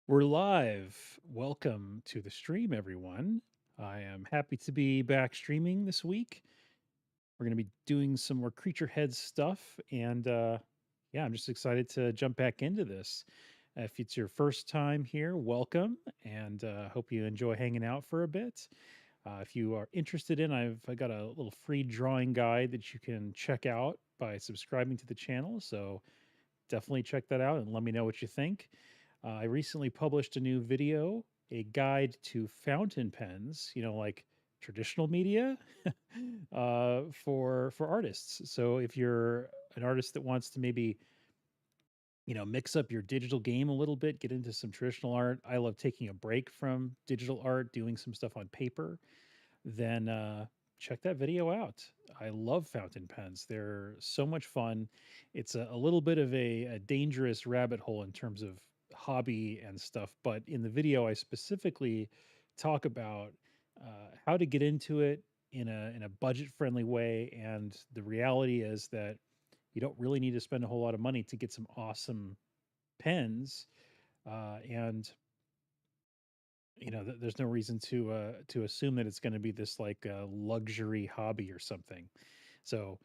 We're live. Welcome to the stream, everyone. I am happy to be back streaming this week. We're going to be doing some more Creature Heads stuff. And yeah, I'm just excited to jump back into this. If it's your first time here, welcome. And hope you enjoy hanging out for a bit. If you are interested in, I got a little free drawing guide that you can check out by subscribing to the channel. So definitely check that out and let me know what you think. I recently published a new video, a guide to fountain pens, like traditional media for artists. So if you're an artist that wants to maybe mix up your digital game a little bit, get into some traditional art. I love taking a break from digital art, doing some stuff on paper. Then check that video out. I love fountain pens. They're so much fun. It's a little bit of a dangerous rabbit hole in terms of hobby and stuff, but in the video, I specifically talk about how to get into it in a budget friendly way. And the reality is that you don't really need to spend a whole lot of money to get some awesome pens. And there's no reason to assume that it's going to be this like luxury hobby or something. So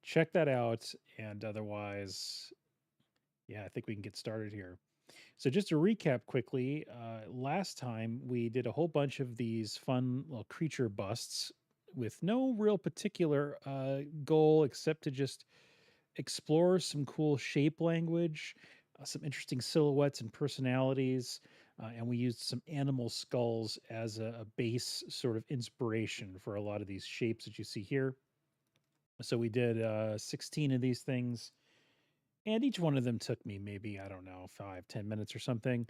check that out. And otherwise, yeah, I think we can get started here. So just to recap quickly, last time we did a whole bunch of these fun little creature busts with no real particular goal except to just explore some cool shape language, some interesting silhouettes and personalities, and we used some animal skulls as a base sort of inspiration for a lot of these shapes that you see here. So we did 16 of these things, and each one of them took me maybe, I don't know, 5, 10 minutes or something.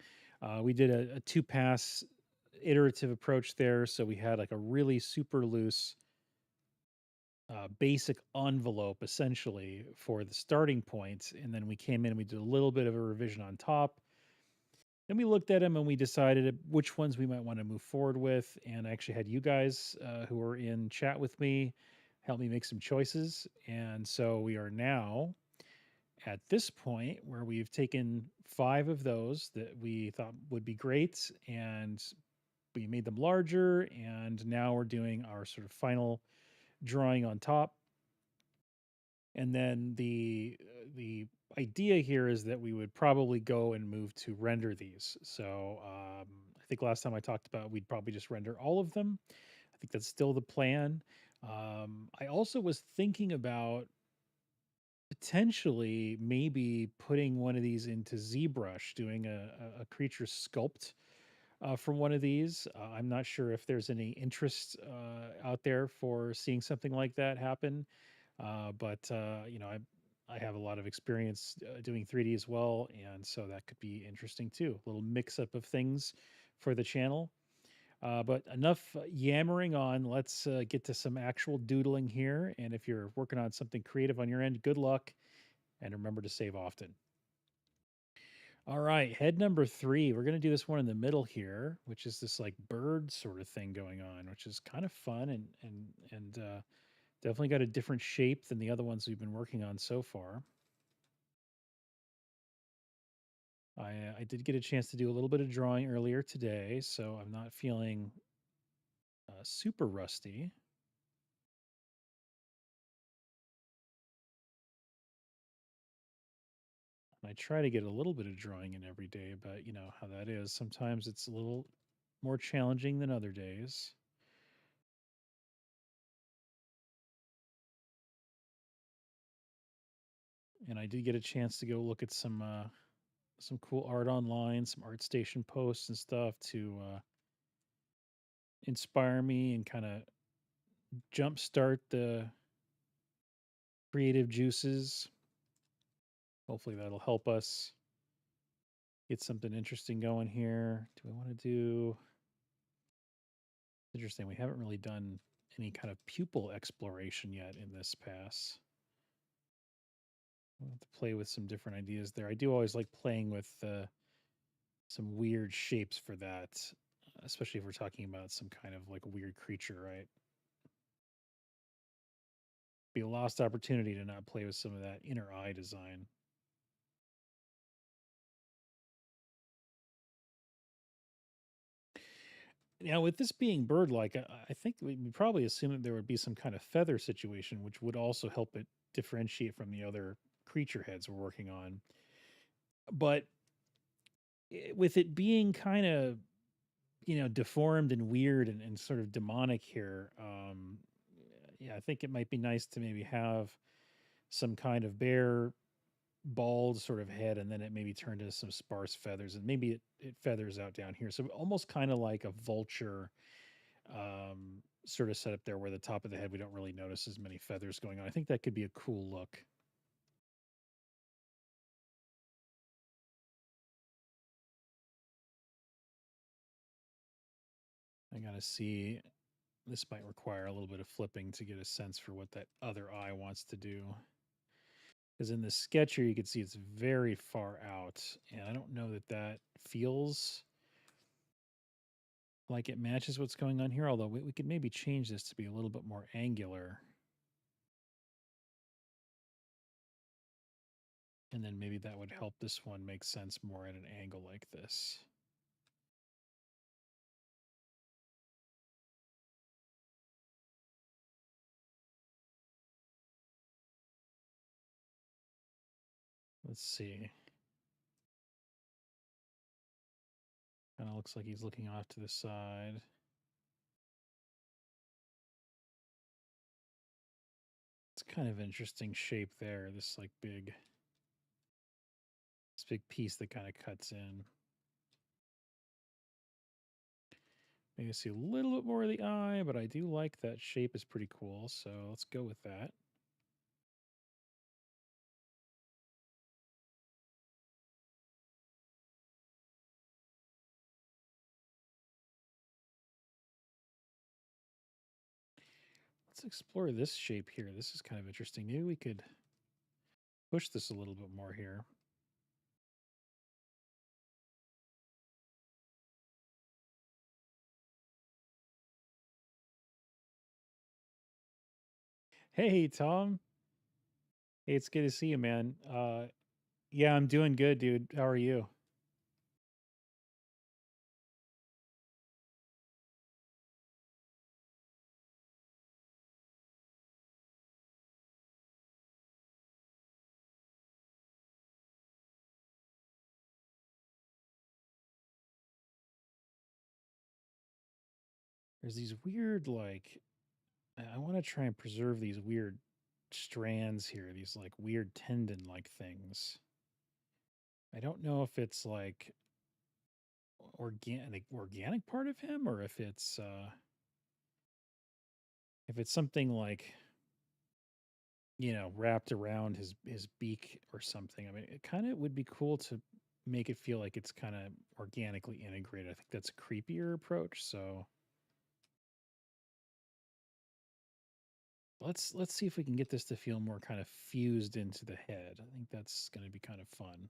We did a two pass iterative approach there. So we had like a really super loose basic envelope essentially for the starting point, and then we came in and we did a little bit of a revision on top. Then we looked at them and we decided which ones we might want to move forward with. And I actually had you guys who were in chat with me help me make some choices. And so we are now at this point where we've taken 5 of those that we thought would be great and we made them larger. And now we're doing our sort of final drawing on top. And then the idea here is that we would probably go and move to render these. So I think last time I talked about we'd probably just render all of them. I think that's still the plan. I also was thinking about potentially maybe putting one of these into ZBrush, doing a creature sculpt from one of these. I'm not sure if there's any interest out there for seeing something like that happen. But I have a lot of experience doing 3D as well, and so that could be interesting too. A little mix up of things for the channel. But enough yammering on. Let's get to some actual doodling here. And if you're working on something creative on your end, good luck, and remember to save often. All right, head number 3. We're gonna do this one in the middle here, which is this like bird sort of thing going on, which is kind of fun and definitely got a different shape than the other ones we've been working on so far. I did get a chance to do a little bit of drawing earlier today, so I'm not feeling super rusty. I try to get a little bit of drawing in every day, but you know how that is. Sometimes it's a little more challenging than other days. And I did get a chance to go look at some cool art online, some ArtStation posts and stuff to inspire me and kind of jumpstart the creative juices. Hopefully that'll help us get something interesting going here. Do we want to do interesting? We haven't really done any kind of pupil exploration yet in this pass. We'll have to play with some different ideas there. I do always like playing with some weird shapes for that, especially if we're talking about some kind of like weird creature, right? Be a lost opportunity to not play with some of that inner eye design. Now, with this being bird-like, I think we probably assume that there would be some kind of feather situation, which would also help it differentiate from the other creature heads we're working on. But with it being kind of, deformed and weird and sort of demonic here, yeah, I think it might be nice to maybe have some kind of bare, bald sort of head, and then it maybe turned into some sparse feathers, and maybe it feathers out down here. So almost kind of like a vulture sort of setup there, where the top of the head we don't really notice as many feathers going on. I think that could be a cool look. I gotta see. This might require a little bit of flipping to get a sense for what that other eye wants to do. Because in the sketch here, you can see it's very far out, and I don't know that that feels like it matches what's going on here. Although we could maybe change this to be a little bit more angular, and then maybe that would help this one make sense more at an angle like this. Let's see. Kind of looks like he's looking off to the side. It's kind of interesting shape there. This big piece that kind of cuts in. Maybe see a little bit more of the eye, but I do like that shape is pretty cool. So let's go with that. Let's explore this shape here. This is kind of interesting. Maybe we could push this a little bit more here. Hey, Tom. Hey, it's good to see you, man. Yeah, I'm doing good, dude. How are you? There's these weird, I want to try and preserve these weird strands here, these like weird tendon like things. I don't know if it's like organic part of him, or if it's something like, wrapped around his beak or something. I mean, it kind of would be cool to make it feel like it's kind of organically integrated. I think that's a creepier approach. So let's see if we can get this to feel more kind of fused into the head. I think that's going to be kind of fun.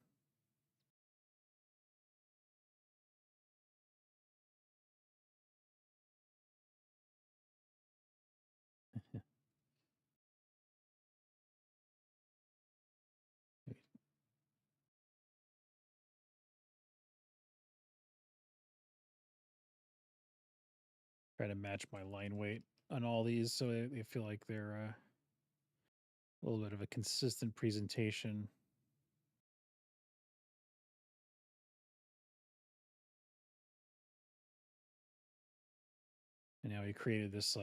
Try to match my line weight on all these so they feel like they're a little bit of a consistent presentation. And now we created this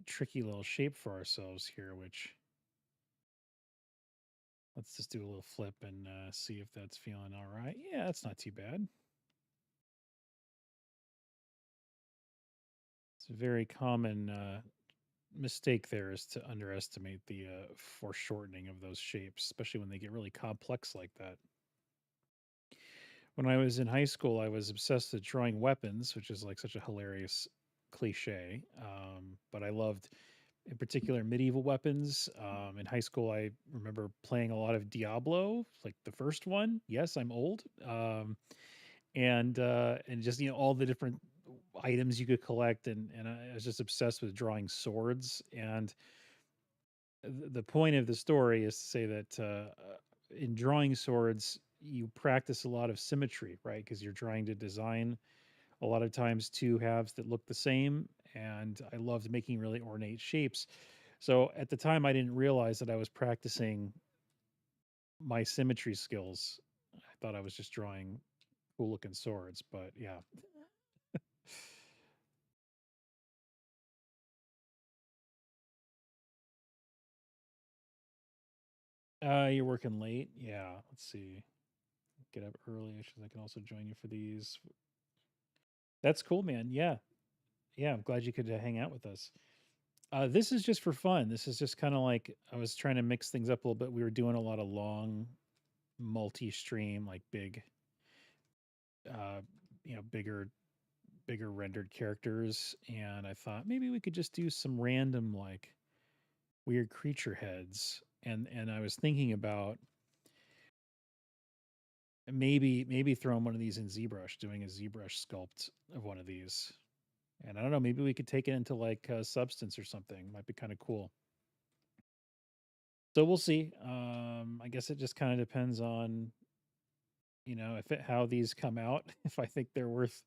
tricky little shape for ourselves here, which let's just do a little flip and see if that's feeling all right. Yeah, that's not too bad. It's a very common mistake there is to underestimate the foreshortening of those shapes, especially when they get really complex like that. When I was in high school, I was obsessed with drawing weapons, which is like such a hilarious cliche. But I loved, in particular, medieval weapons. In high school, I remember playing a lot of Diablo, like the first one. Yes, I'm old. And just all the different items you could collect, and I was just obsessed with drawing swords. And the point of the story is to say that in drawing swords, you practice a lot of symmetry, right? Because you're trying to design a lot of times two halves that look the same, and I loved making really ornate shapes. So at the time, I didn't realize that I was practicing my symmetry skills. I thought I was just drawing cool looking swords, but yeah. You're working late? Yeah, let's see. Get up early because I can also join you for these. That's cool, man. Yeah. Yeah, I'm glad you could hang out with us. This is just for fun. This is just kind of like I was trying to mix things up a little bit. We were doing a lot of long multi-stream, like big, uh, bigger rendered characters, and I thought maybe we could just do some random like weird creature heads. And I was thinking about maybe throwing one of these in ZBrush, doing a ZBrush sculpt of one of these. And I don't know, maybe we could take it into like Substance or something. Might be kind of cool. So we'll see. I guess it just kind of depends on, how these come out. If I think they're worth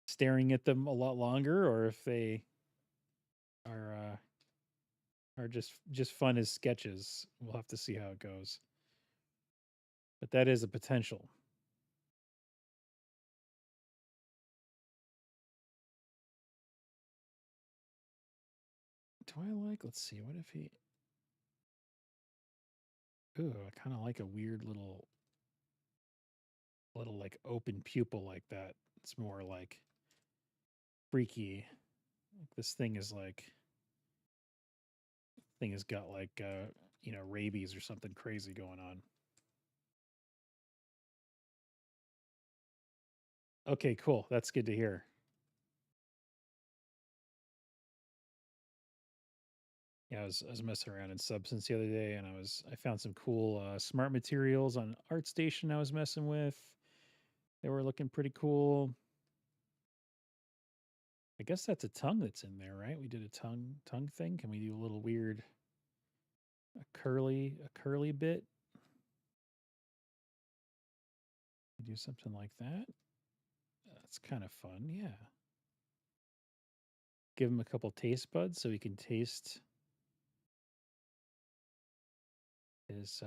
staring at them a lot longer, or if they are just fun as sketches. We'll have to see how it goes. But that is a potential. Do I like? Let's see. What if he? Ooh, I kind of like a weird little like open pupil like that. It's more like freaky. Like this thing has got like rabies or something crazy going on. Okay, cool. That's good to hear. Yeah, I was messing around in Substance the other day, and I found some cool smart materials on ArtStation. I was messing with. They were looking pretty cool. I guess that's a tongue that's in there, right? We did a tongue thing. Can we do a little weird a curly bit? Do something like that. That's kind of fun. Yeah. Give him a couple taste buds so he can taste his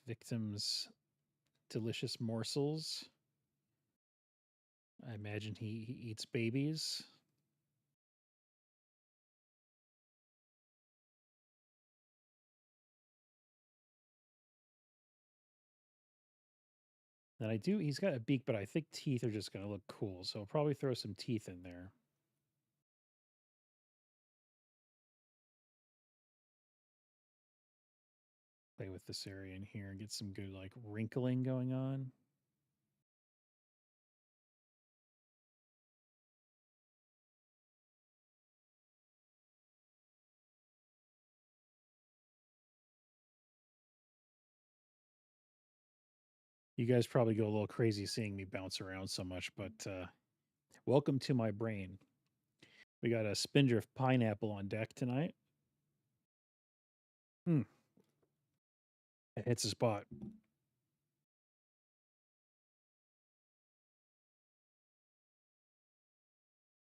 victims' delicious morsels. I imagine he eats babies. And he's got a beak, but I think teeth are just going to look cool. So I'll probably throw some teeth in there. Play with this area in here and get some good like wrinkling going on. You guys probably go a little crazy seeing me bounce around so much, but welcome to my brain. We got a Spindrift pineapple on deck tonight. Hmm. It hits a spot.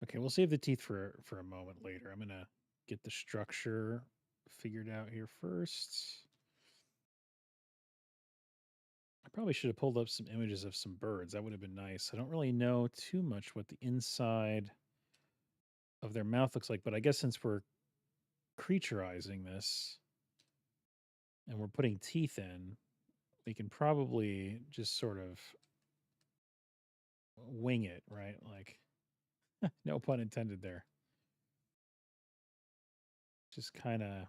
Okay, we'll save the teeth for a moment later. I'm gonna get the structure figured out here first. I probably should have pulled up some images of some birds. That would have been nice. I don't really know too much what the inside of their mouth looks like, but I guess since we're creaturizing this and we're putting teeth in, we can probably just sort of wing it, right? Like, no pun intended there. Just kind of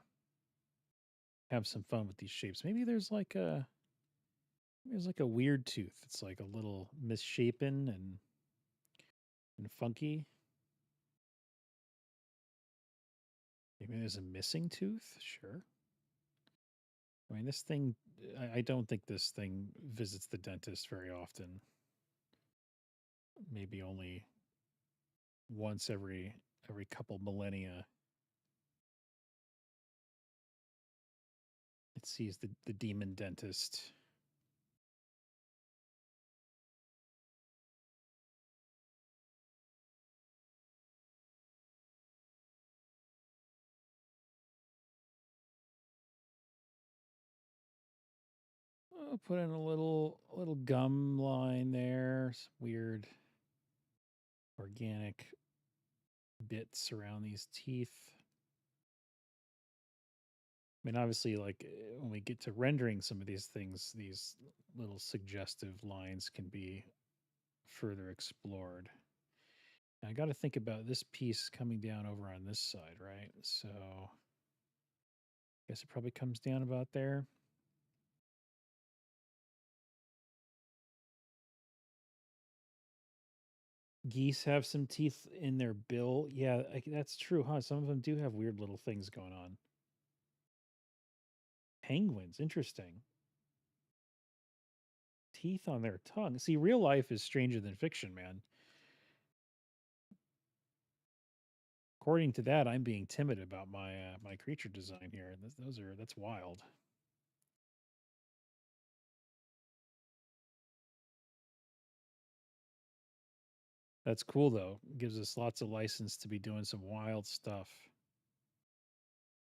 have some fun with these shapes. Maybe there's like a weird tooth. It's like a little misshapen and funky. Maybe there's a missing tooth. Sure. I mean, this thing. I don't think this thing visits the dentist very often. Maybe only once every couple millennia. It sees the demon dentist. I'll put in a little gum line there. Some weird organic bits around these teeth. I mean, obviously, like when we get to rendering some of these things, these little suggestive lines can be further explored. I got to think about this piece coming down over on this side, right? So I guess it probably comes down about there. Geese have some teeth in their bill. Yeah, that's true, huh? Some of them do have weird little things going on. Penguins, interesting. Teeth on their tongue. See, real life is stranger than fiction, man. According to that, I'm being timid about my creature design here. That's wild. That's cool though. Gives us lots of license to be doing some wild stuff.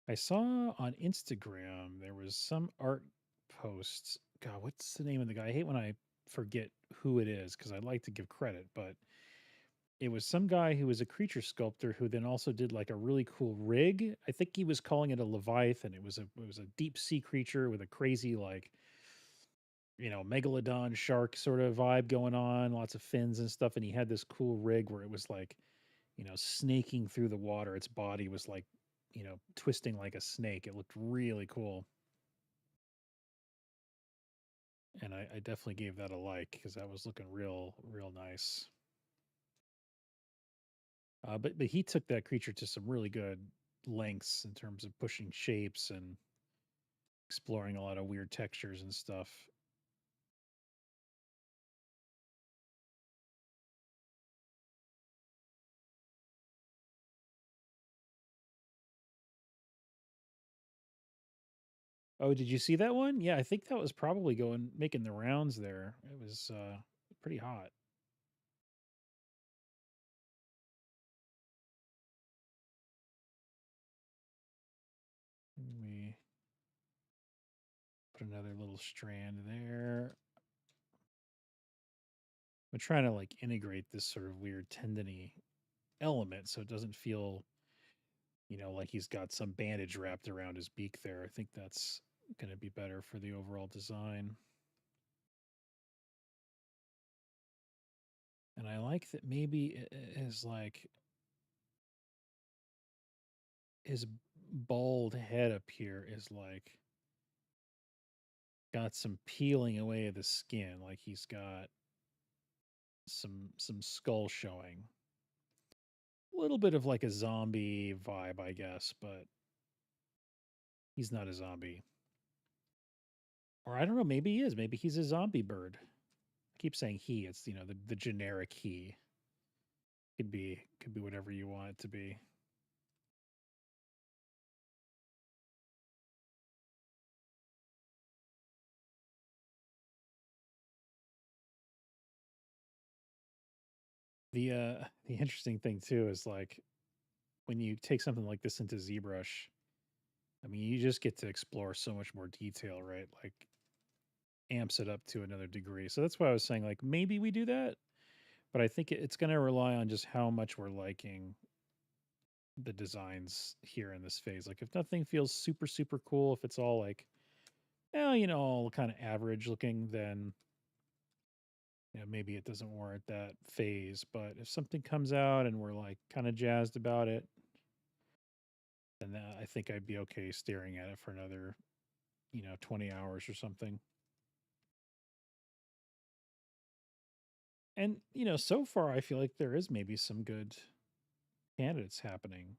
I saw on Instagram there was some art posts. God, what's the name of the guy? I hate when I forget who it is because I like to give credit, but it was some guy who was a creature sculptor who then also did like a really cool rig. I think he was calling it a Leviathan. It was a deep sea creature with a crazy like megalodon shark sort of vibe going on, lots of fins and stuff. And he had this cool rig where it was like, snaking through the water. Its body was like, twisting like a snake. It looked really cool. And I definitely gave that a like because that was looking real nice. But he took that creature to some really good lengths in terms of pushing shapes and exploring a lot of weird textures and stuff. Oh, did you see that one? Yeah, I think that was probably going making the rounds there. It was pretty hot. We put another little strand there. I'm trying to like integrate this sort of weird tendony element so it doesn't feel, like he's got some bandage wrapped around his beak there. I think that's going to be better for the overall design. And I like that maybe his like his bald head up here is like got some peeling away of the skin, like he's got some skull showing. A little bit of like a zombie vibe, I guess, but he's not a zombie. Or I don't know, maybe he is. Maybe he's a zombie bird. I keep saying he. It's the generic he. Could be whatever you want it to be. The interesting thing too is like when you take something like this into ZBrush, I mean you just get to explore so much more detail, right? Like amps it up to another degree. So that's why I was saying like maybe we do that, but I think it's going to rely on just how much we're liking the designs here in this phase. Like if nothing feels super cool, if it's all like all kind of average looking, then maybe it doesn't warrant that phase. But if something comes out and we're like kind of jazzed about it, then I think I'd be okay staring at it for another 20 hours or something. And so far I feel like there is maybe some good candidates happening.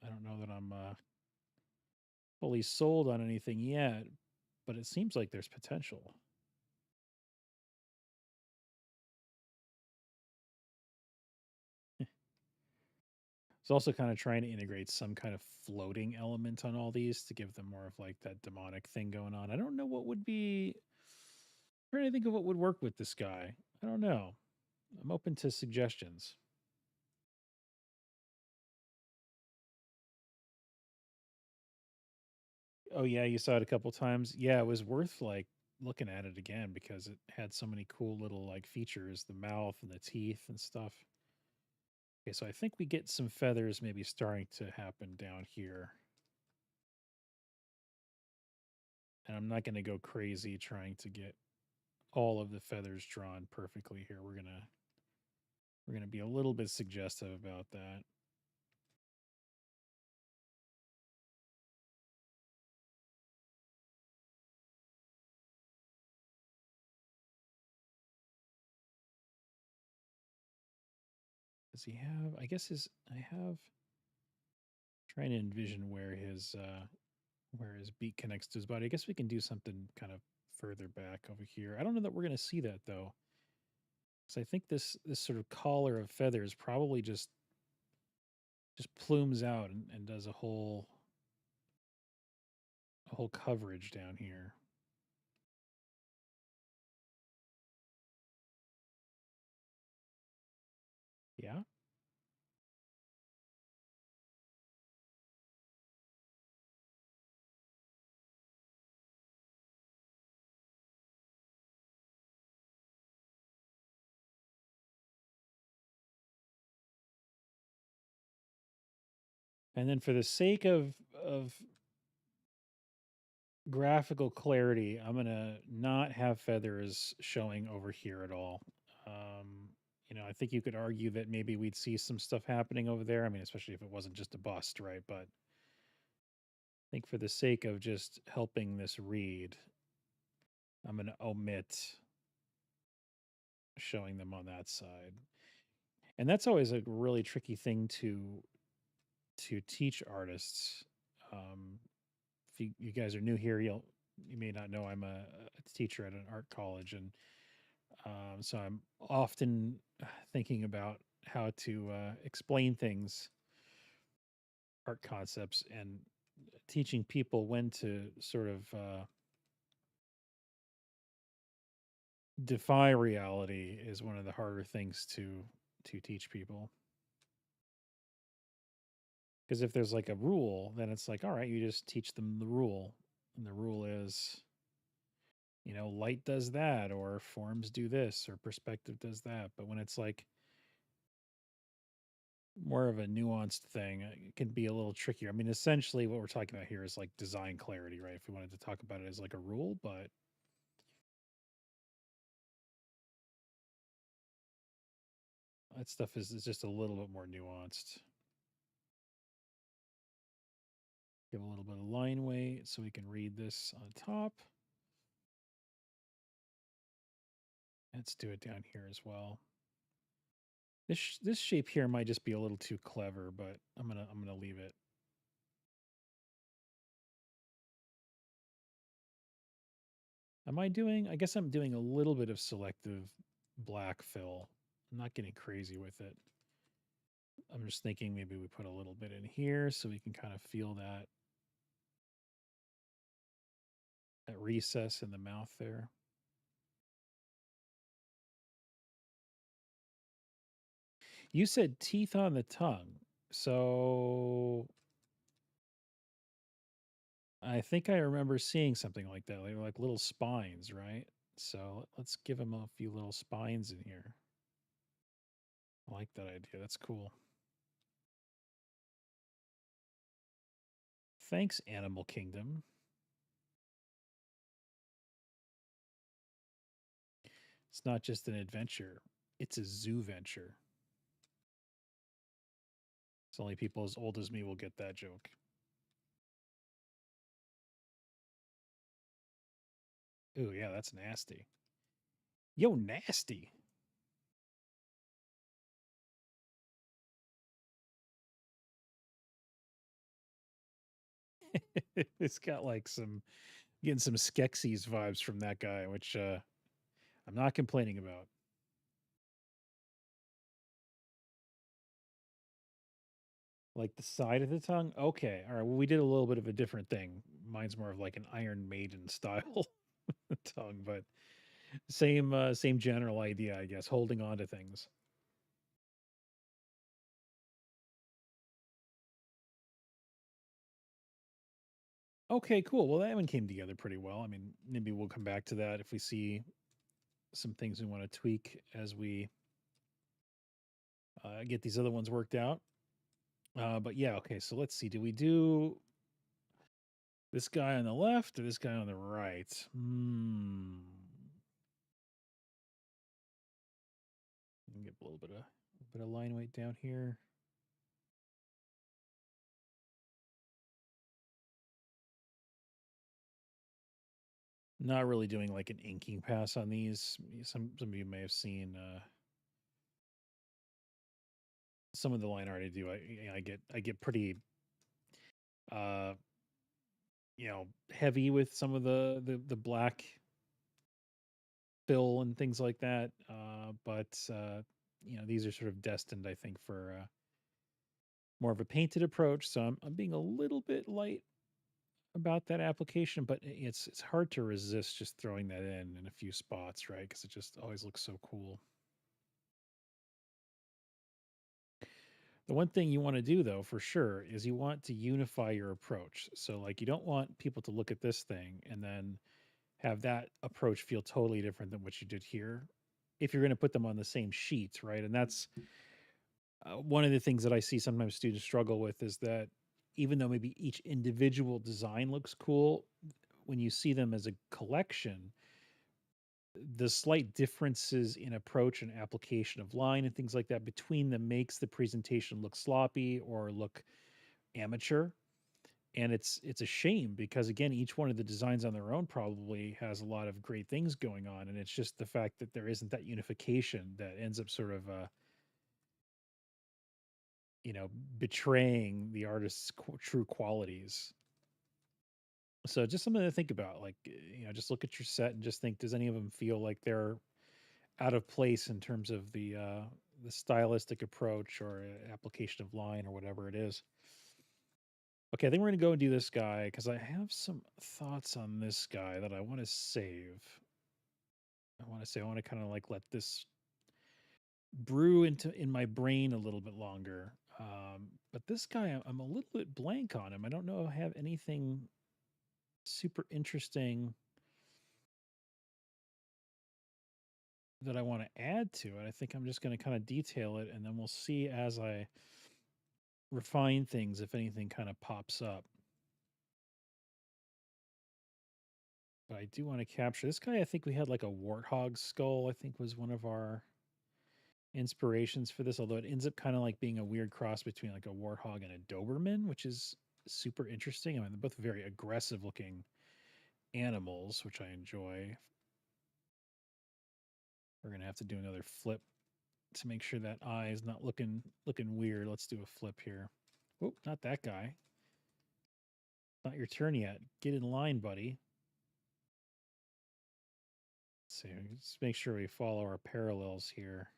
I don't know that I'm fully sold on anything yet, but it seems like there's potential. It's also kind of trying to integrate some kind of floating element on all these to give them more of like that demonic thing going on. I don't know what would be. I'm trying to think of what would work with this guy. I don't know. I'm open to suggestions. Oh yeah, you saw it a couple times. Yeah, it was worth like looking at it again because it had so many cool little like features, the mouth and the teeth and stuff. Okay, so I think we get some feathers maybe starting to happen down here. And I'm not going to go crazy trying to get all of the feathers drawn perfectly here. We're going to be a little bit suggestive about that. Does he have, I guess I have trying to envision where his beak connects to his body. I guess we can do something kind of further back over here. I don't know that we're going to see that though. So I think this sort of collar of feathers probably just plumes out and does a whole coverage down here. Yeah. And then for the sake of graphical clarity, I'm gonna not have feathers showing over here at all. Um, I think you could argue that maybe we'd see some stuff happening over there. I mean, especially if it wasn't just a bust, right? But I think for the sake of just helping this read, I'm gonna omit showing them on that side. And that's always a really tricky thing to teach artists. Um, if you guys are new here, you may not know I'm a teacher at an art college, and so I'm often thinking about how to explain things, art concepts, and teaching people when to sort of defy reality is one of the harder things to teach people. Because if there's like a rule, then it's like, all right, you just teach them the rule, and the rule is light does that, or forms do this, or perspective does that. But when it's like more of a nuanced thing, it can be a little trickier. I mean, essentially, what we're talking about here is like design clarity, right? If we wanted to talk about it as like a rule, but that stuff is just a little bit more nuanced. Give a little bit of line weight so we can read this on top. Let's do it down here as well. This shape here might just be a little too clever, but I'm gonna leave it. Am I doing? I guess I'm doing a little bit of selective black fill. I'm not getting crazy with it. I'm just thinking maybe we put a little bit in here so we can kind of feel that recess in the mouth there. You said teeth on the tongue. So I think I remember seeing something like that. They were like little spines, right? So let's give them a few little spines in here. I like that idea. That's cool. Thanks, Animal Kingdom. It's not just an adventure, it's a zoo venture. It's only people as old as me will get that joke. Ooh, yeah, that's nasty. Yo, nasty. It's got like getting some Skeksis vibes from that guy, which I'm not complaining about. Like the side of the tongue? Okay. All right. Well, we did a little bit of a different thing. Mine's more of like an Iron Maiden style tongue, but same general idea, I guess, holding on to things. Okay, cool. Well, that one came together pretty well. I mean, maybe we'll come back to that if we see some things we want to tweak as we get these other ones worked out. But yeah, okay. So let's see. Do we do this guy on the left or this guy on the right? Let me get a little bit of line weight down here. Not really doing like an inking pass on these. Some of you may have seen some of the line art I do. I get pretty uh heavy with some of the black fill and things like that. But these are sort of destined, I think, for more of a painted approach. So I'm being a little bit light about that application, but it's hard to resist just throwing that in a few spots, right? Because it just always looks so cool. The one thing you want to do, though, for sure, is you want to unify your approach. So, like, you don't want people to look at this thing and then have that approach feel totally different than what you did here if you're going to put them on the same sheet, right? And that's one of the things that I see sometimes students struggle with is that even though maybe each individual design looks cool, when you see them as a collection, the slight differences in approach and application of line and things like that between them makes the presentation look sloppy or look amateur. And it's a shame because again, each one of the designs on their own probably has a lot of great things going on, and it's just the fact that there isn't that unification that ends up sort of betraying the artist's true qualities. So just something to think about, like just look at your set and just think, does any of them feel like they're out of place in terms of the stylistic approach or application of line or whatever it is. Okay, I think we're gonna go and do this guy because I have some thoughts on this guy that I want to save. I want to kind of like let this brew in my brain a little bit longer. But this guy, I'm a little bit blank on him. I don't know if I have anything super interesting that I want to add to it. I think I'm just going to kind of detail it, and then we'll see as I refine things if anything kind of pops up. But I do want to capture this guy. I think we had like a warthog skull, I think was one of our inspirations for this, although it ends up kind of like being a weird cross between like a warthog and a Doberman, which is super interesting. I mean, they're both very aggressive looking animals, which I enjoy. We're gonna have to do another flip to make sure that eye is not looking weird. Let's do a flip here. Oh, not that guy. Not your turn yet. Get in line, buddy. Let's see. Let's make sure we follow our parallels here.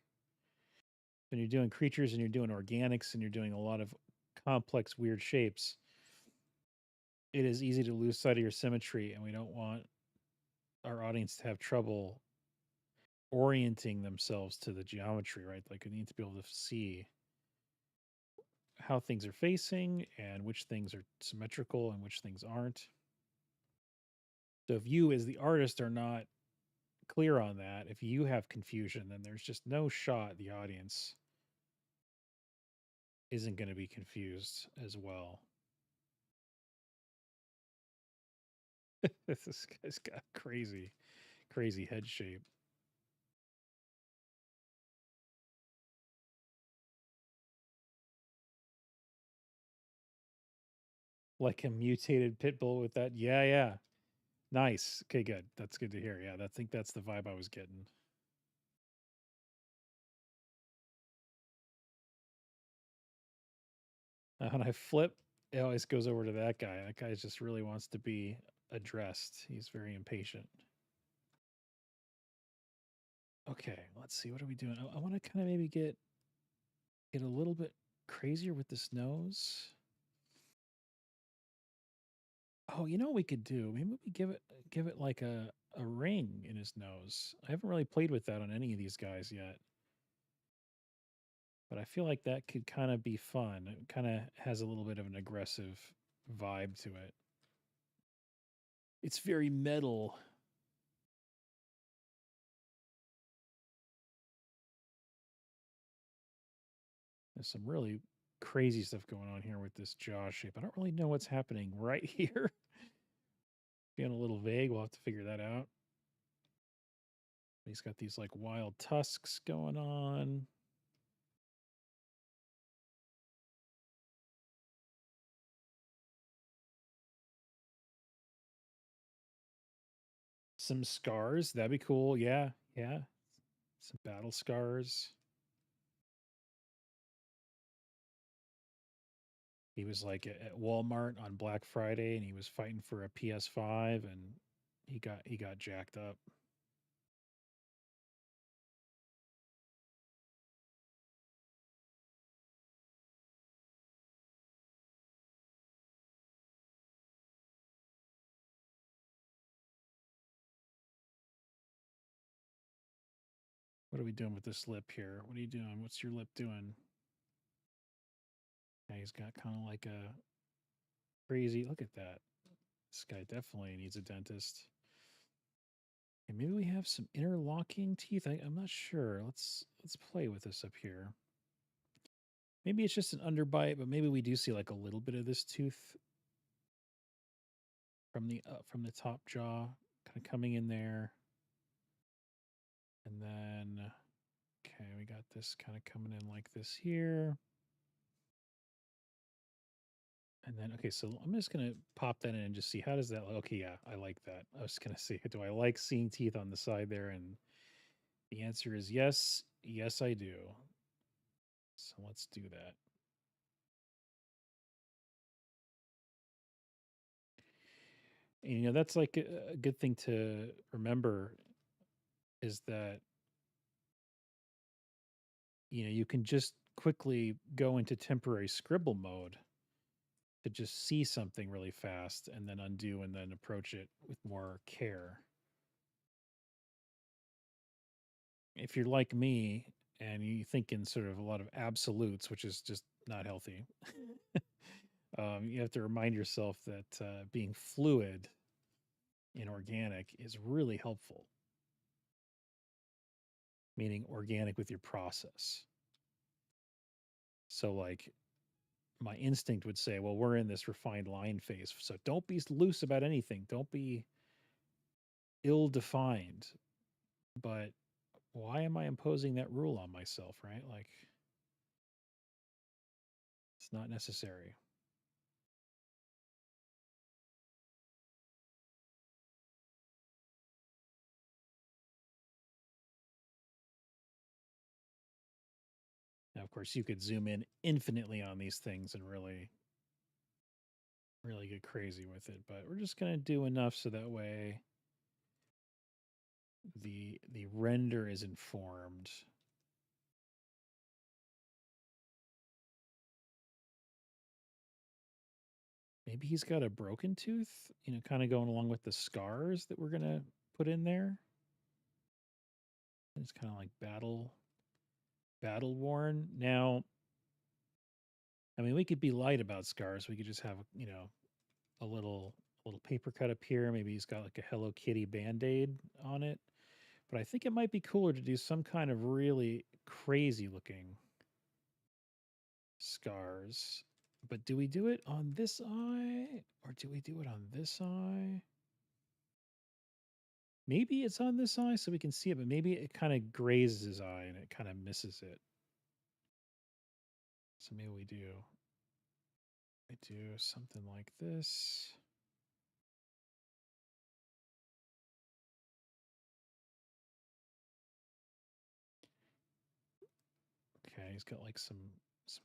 When you're doing creatures and you're doing organics and you're doing a lot of complex, weird shapes, it is easy to lose sight of your symmetry, and we don't want our audience to have trouble orienting themselves to the geometry, right? Like, we need to be able to see how things are facing and which things are symmetrical and which things aren't. So if you as the artist are not clear on that, if you have confusion, then there's just no shot the audience isn't going to be confused as well. This guy's got crazy head shape. Like a mutated pit bull with that. Yeah, yeah. Nice. Okay, good. That's good to hear. Yeah, I think that's the vibe I was getting. When I flip, it always goes over to that guy. That guy just really wants to be addressed. He's very impatient. Okay, let's see. What are we doing? I want to kind of maybe get a little bit crazier with this nose. Oh, you know what we could do? Maybe we give it like a ring in his nose. I haven't really played with that on any of these guys yet. But I feel like that could kind of be fun. It kind of has a little bit of an aggressive vibe to it. It's very metal. There's some really crazy stuff going on here with this jaw shape. I don't really know what's happening right here. Feeling a little vague. We'll have to figure that out. He's got these like wild tusks going on. Some scars. That'd be cool. Yeah. Yeah. Some battle scars. He was like at Walmart on Black Friday and he was fighting for a PS5 and he got jacked up. What are we doing with this lip here? What are you doing? What's your lip doing? Yeah, he's got kind of like a crazy look at that. This guy definitely needs a dentist. And maybe we have some interlocking teeth. I'm not sure. Let's play with this up here. Maybe it's just an underbite, but maybe we do see like a little bit of this tooth from the top jaw kind of coming in there. And then okay, we got this kind of coming in like this here. And then okay, so I'm just gonna pop that in and just see how does that look. Okay, yeah, I like that. I was gonna say, do I like seeing teeth on the side there? And the answer is yes. Yes, I do. So let's do that. And, you know, that's like a good thing to remember is that, you know, you can just quickly go into temporary scribble mode to just see something really fast and then undo and then approach it with more care. If you're like me and you think in sort of a lot of absolutes, which is just not healthy, you have to remind yourself that being fluid and organic is really helpful, meaning organic with your process. So, like, my instinct would say, well, we're in this refined line phase. So don't be loose about anything. Don't be ill defined. But why am I imposing that rule on myself, right? Like, it's not necessary. Now, of course, you could zoom in infinitely on these things and really, really get crazy with it. But we're just going to do enough so that way the render is informed. Maybe he's got a broken tooth, you know, kind of going along with the scars that we're going to put in there. It's kind of like battle worn. Now, I mean, we could be light about scars. We could just have, you know, a little paper cut up here. Maybe he's got like a Hello Kitty band-aid on it. But I think it might be cooler to do some kind of really crazy looking scars. But do we do it on this eye or do we do it on this eye? Maybe it's on this eye so we can see it, but maybe it kind of grazes his eye and it kind of misses it. So maybe we do something like this. Okay, he's got like some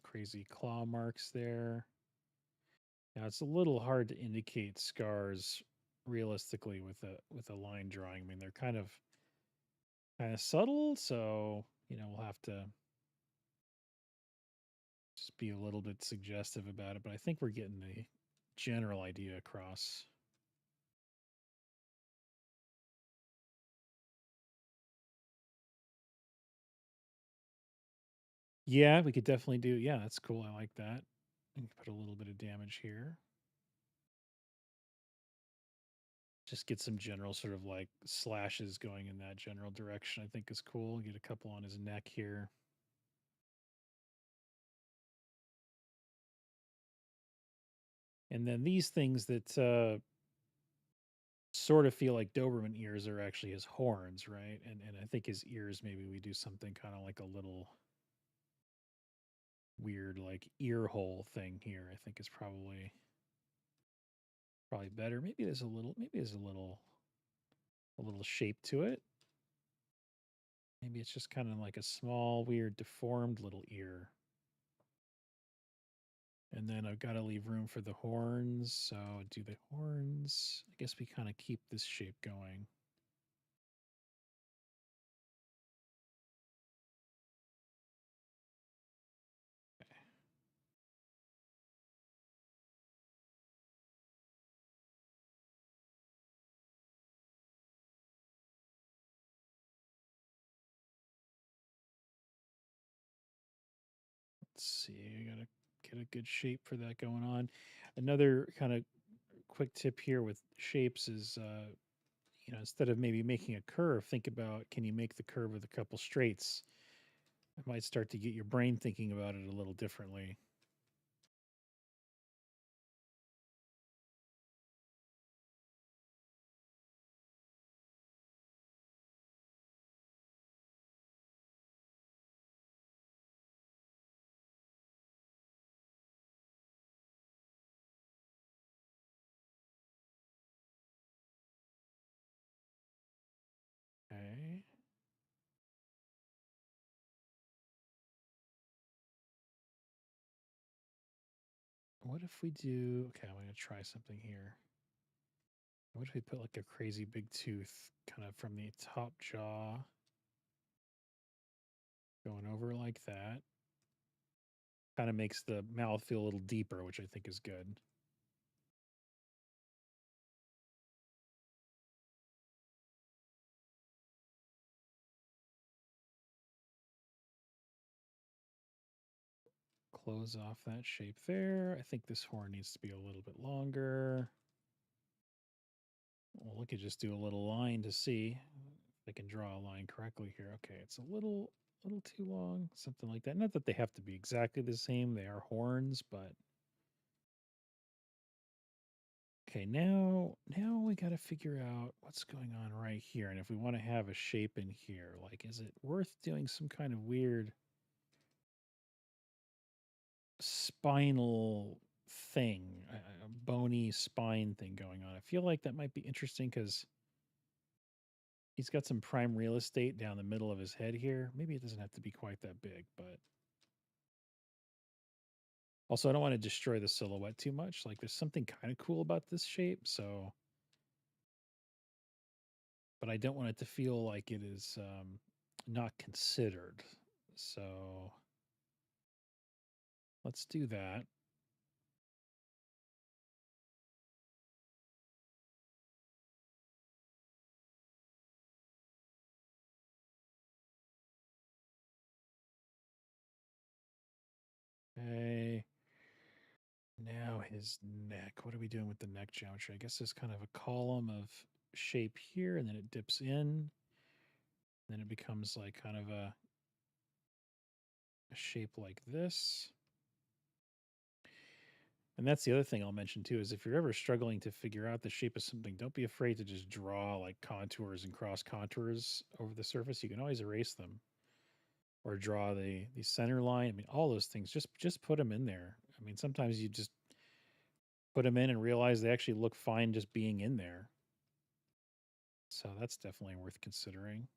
crazy claw marks there. Now it's a little hard to indicate scars realistically with a line drawing. I mean, they're kind of subtle, so you know we'll have to just be a little bit suggestive about it. But I think we're getting the general idea across. Yeah, we could definitely do. Yeah, that's cool. I like that. We can put a little bit of damage here. Just get some general sort of like slashes going in that general direction, I think is cool. Get a couple on his neck here. And then these things that sort of feel like Doberman ears are actually his horns, right? And I think his ears, maybe we do something kind of like a little weird like ear hole thing here. I think is probably better. Maybe there's a little shape to it. Maybe it's just kind of like a small, weird, deformed little ear. And then I've got to leave room for the horns. So do the horns. I guess we kind of keep this shape going. Let's see. I got to get a good shape for that going on. Another kind of quick tip here with shapes is, instead of maybe making a curve, think about, can you make the curve with a couple straights? It might start to get your brain thinking about it a little differently. Okay. What if we do, okay, I'm going to try something here. What if we put like a crazy big tooth kind of from the top jaw going over like that? Kind of makes the mouth feel a little deeper, which I think is good. Close off that shape there. I think this horn needs to be a little bit longer. Well, we could just do a little line to see if I can draw a line correctly here. Okay, it's a little too long, something like that. Not that they have to be exactly the same. They are horns, but okay, now we got to figure out what's going on right here. And if we want to have a shape in here, like is it worth doing some kind of weird spinal thing, a bony spine thing going on? I feel like that might be interesting because he's got some prime real estate down the middle of his head here. Maybe it doesn't have to be quite that big, but also I don't want to destroy the silhouette too much. Like there's something kind of cool about this shape, so but I don't want it to feel like it is not considered. So let's do that. Okay. Now his neck. What are we doing with the neck geometry? I guess there's kind of a column of shape here, and then it dips in. Then it becomes like kind of a shape like this. And that's the other thing I'll mention too is if you're ever struggling to figure out the shape of something, don't be afraid to just draw like contours and cross contours over the surface. You can always erase them or draw the center line. I mean, all those things. Just put them in there. I mean, sometimes you just put them in and realize they actually look fine just being in there. So that's definitely worth considering.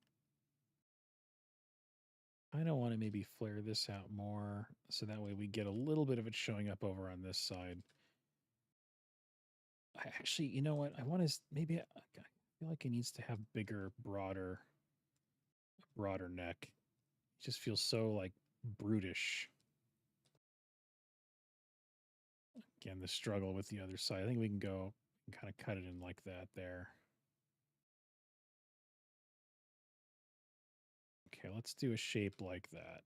I don't want to maybe flare this out more so that way we get a little bit of it showing up over on this side. I actually, you know what? I want to maybe I feel like he needs to have bigger, broader neck. It just feels so like brutish. Again, the struggle with the other side. I think we can go and kind of cut it in like that there. Okay, let's do a shape like that.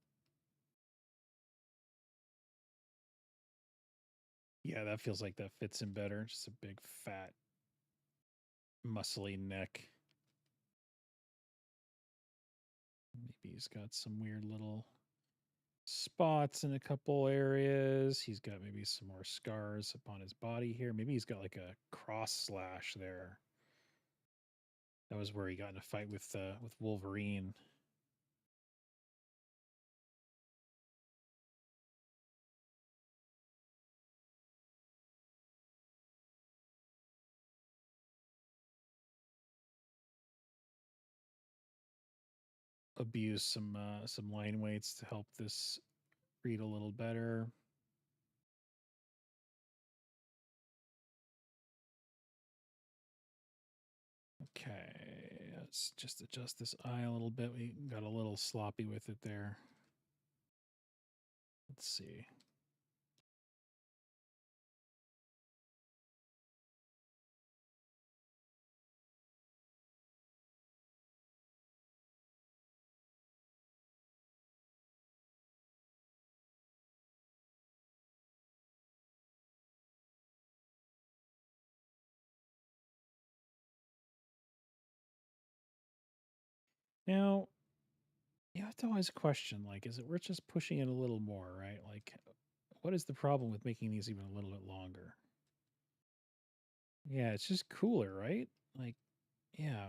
Yeah, that feels like that fits him better. Just a big fat muscly neck. Maybe he's got some weird little spots in a couple areas. He's got maybe some more scars upon his body here. Maybe he's got like a cross slash there. That was where he got in a fight with Wolverine. Abuse some line weights to help this read a little better. Okay, let's just adjust this eye a little bit. We got a little sloppy with it there. Let's see. Now, you have to always question, like, is it worth just pushing it a little more, right? Like, what is the problem with making these even a little bit longer? Yeah, it's just cooler, right? Like, yeah.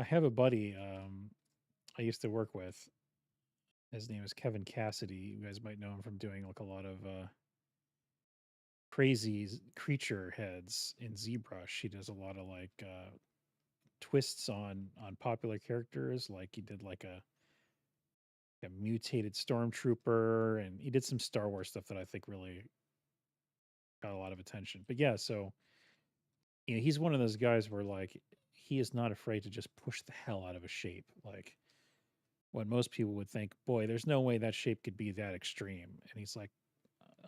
I have a buddy I used to work with. His name is Kevin Cassidy. You guys might know him from doing like a lot of crazy creature heads in ZBrush. He does a lot of like twists on popular characters. Like he did like a mutated stormtrooper, and he did some Star Wars stuff that I think really got a lot of attention. But yeah, so he's one of those guys where like he is not afraid to just push the hell out of a shape. Like when most people would think, boy, there's no way that shape could be that extreme. And he's like,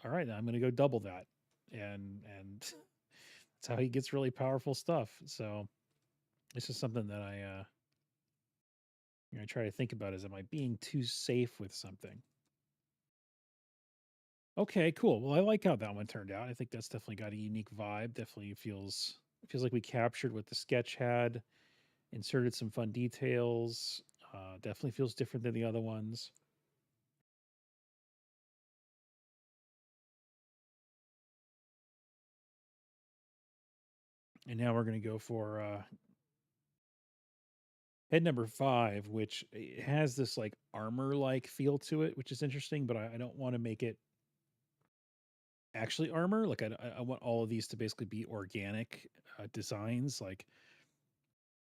all right, I'm going to go double that. And that's how he gets really powerful stuff. So this is something that I try to think about is, am I being too safe with something? Okay, cool. Well, I like how that one turned out. I think that's definitely got a unique vibe. Definitely feels like we captured what the sketch had, inserted some fun details. Definitely feels different than the other ones. And now we're going to go for head number 5, which has this like armor like feel to it, which is interesting, but I don't want to make it actually armor. Like I want all of these to basically be organic designs. Like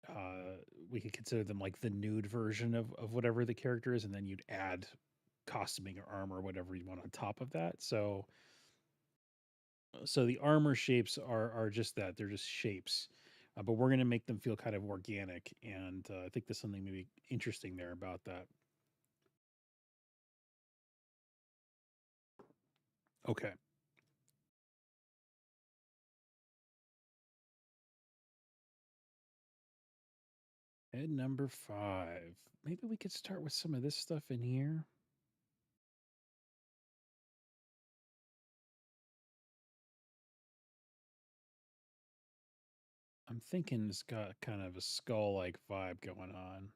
uh, we could consider them like the nude version of whatever the character is, and then you'd add costuming or armor, whatever you want on top of that. So the armor shapes are just that, they're just shapes, but we're going to make them feel kind of organic, and I think there's something maybe interesting there about that. Okay. Head number 5. Maybe we could start with some of this stuff in here. I'm thinking it's got kind of a skull like vibe going on.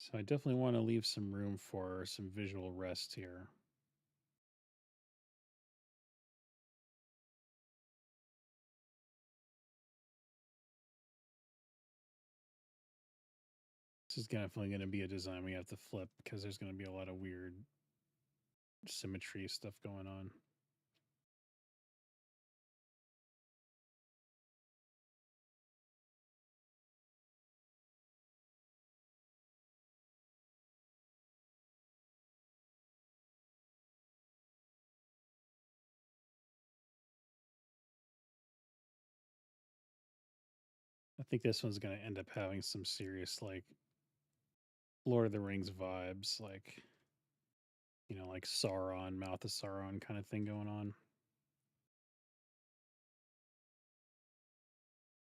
So I definitely want to leave some room for some visual rest here. This This is definitely going to be a design we have to flip because there's going to be a lot of weird symmetry stuff going on. I think this one's going to end up having some serious, like, Lord of the Rings vibes, like, like Sauron, Mouth of Sauron kind of thing going on.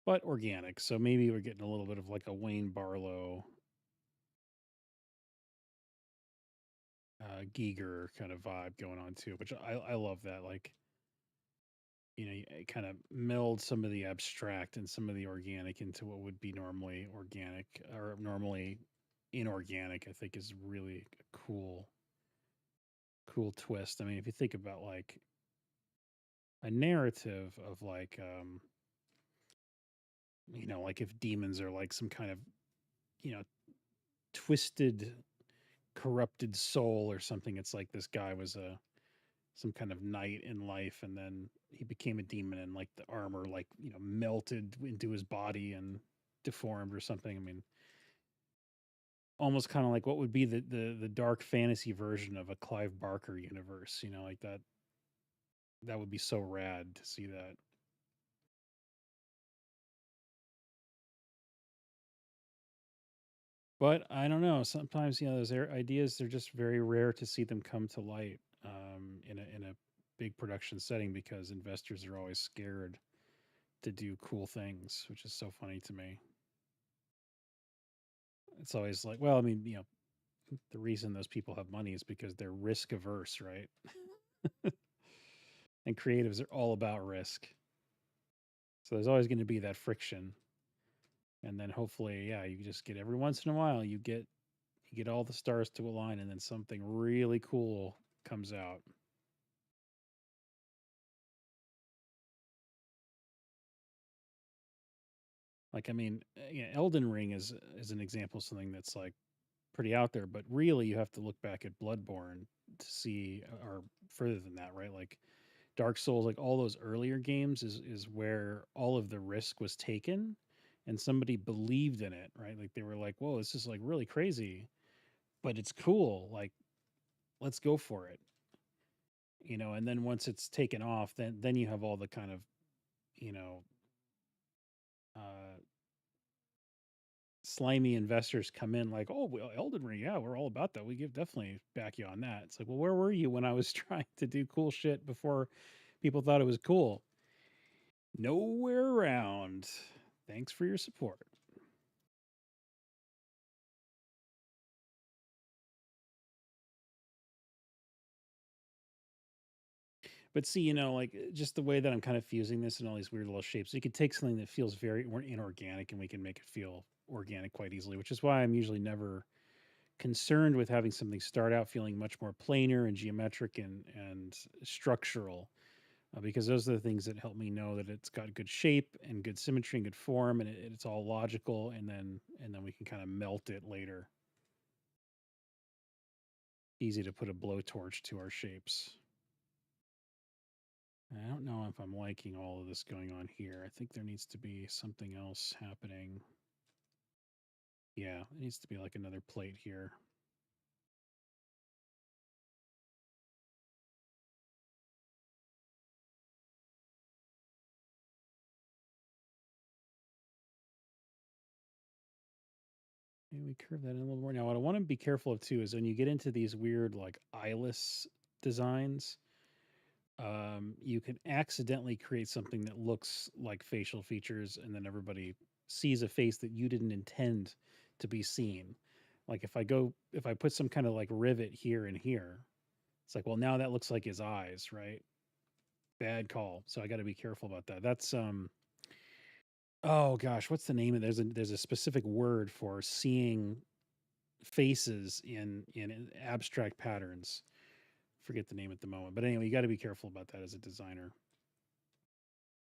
But organic. So maybe we're getting a little bit of like a Wayne Barlow, Giger kind of vibe going on too, which I love that. Like, it kind of meld some of the abstract and some of the organic into what would be normally organic or normally inorganic. I think is really a cool twist. I mean, if you think about like a narrative of like, like if demons are like some kind of, you know, twisted, corrupted soul or something. It's like this guy was a some kind of knight in life, and then he became a demon, and like the armor, like melted into his body and deformed or something. I mean, almost kind of like what would be the dark fantasy version of a Clive Barker universe. Like that. That would be so rad to see that. But I don't know. Sometimes those ideas they're just very rare to see them come to light in a big production setting because investors are always scared to do cool things, which is so funny to me. It's always like, well, I mean, the reason those people have money is because they're risk averse, right? And creatives are all about risk. So there's always going to be that friction. And then hopefully, yeah, you just get every once in a while you get all the stars to align and then something really cool comes out. Like I mean, Elden Ring is an example of something that's like pretty out there, but really you have to look back at Bloodborne to see or further than that, right? Like Dark Souls, like all those earlier games is where all of the risk was taken and somebody believed in it, right? Like they were like, "Whoa, this is like really crazy, but it's cool. Like let's go for it." And then once it's taken off, then you have all the kind of, you know, uh slimy investors come in like, "Oh, well, Elden Ring, yeah, we're all about that. We give definitely back you on that." It's like, "Well, where were you when I was trying to do cool shit before people thought it was cool?" Nowhere around. Thanks for your support. But see, like just the way that I'm kind of fusing this in all these weird little shapes, you could take something that feels very inorganic and we can make it feel organic quite easily, which is why I'm usually never concerned with having something start out feeling much more planar and geometric and structural, because those are the things that help me know that it's got good shape and good symmetry and good form, and it's all logical, and then we can kind of melt it later. Easy to put a blowtorch to our shapes. I don't know if I'm liking all of this going on here. I think there needs to be something else happening. Yeah, it needs to be like another plate here. Maybe we curve that in a little more. Now, what I want to be careful of too is when you get into these weird, like eyeless designs, you can accidentally create something that looks like facial features, and then everybody sees a face that you didn't intend to be seen. Like if I put some kind of like rivet here and here, it's like, well, now that looks like his eyes, right? Bad call. So I got to be careful about that. That's oh gosh, what's the name of there's a specific word for seeing faces in abstract patterns. Forget the name at the moment, but anyway, you got to be careful about that as a designer.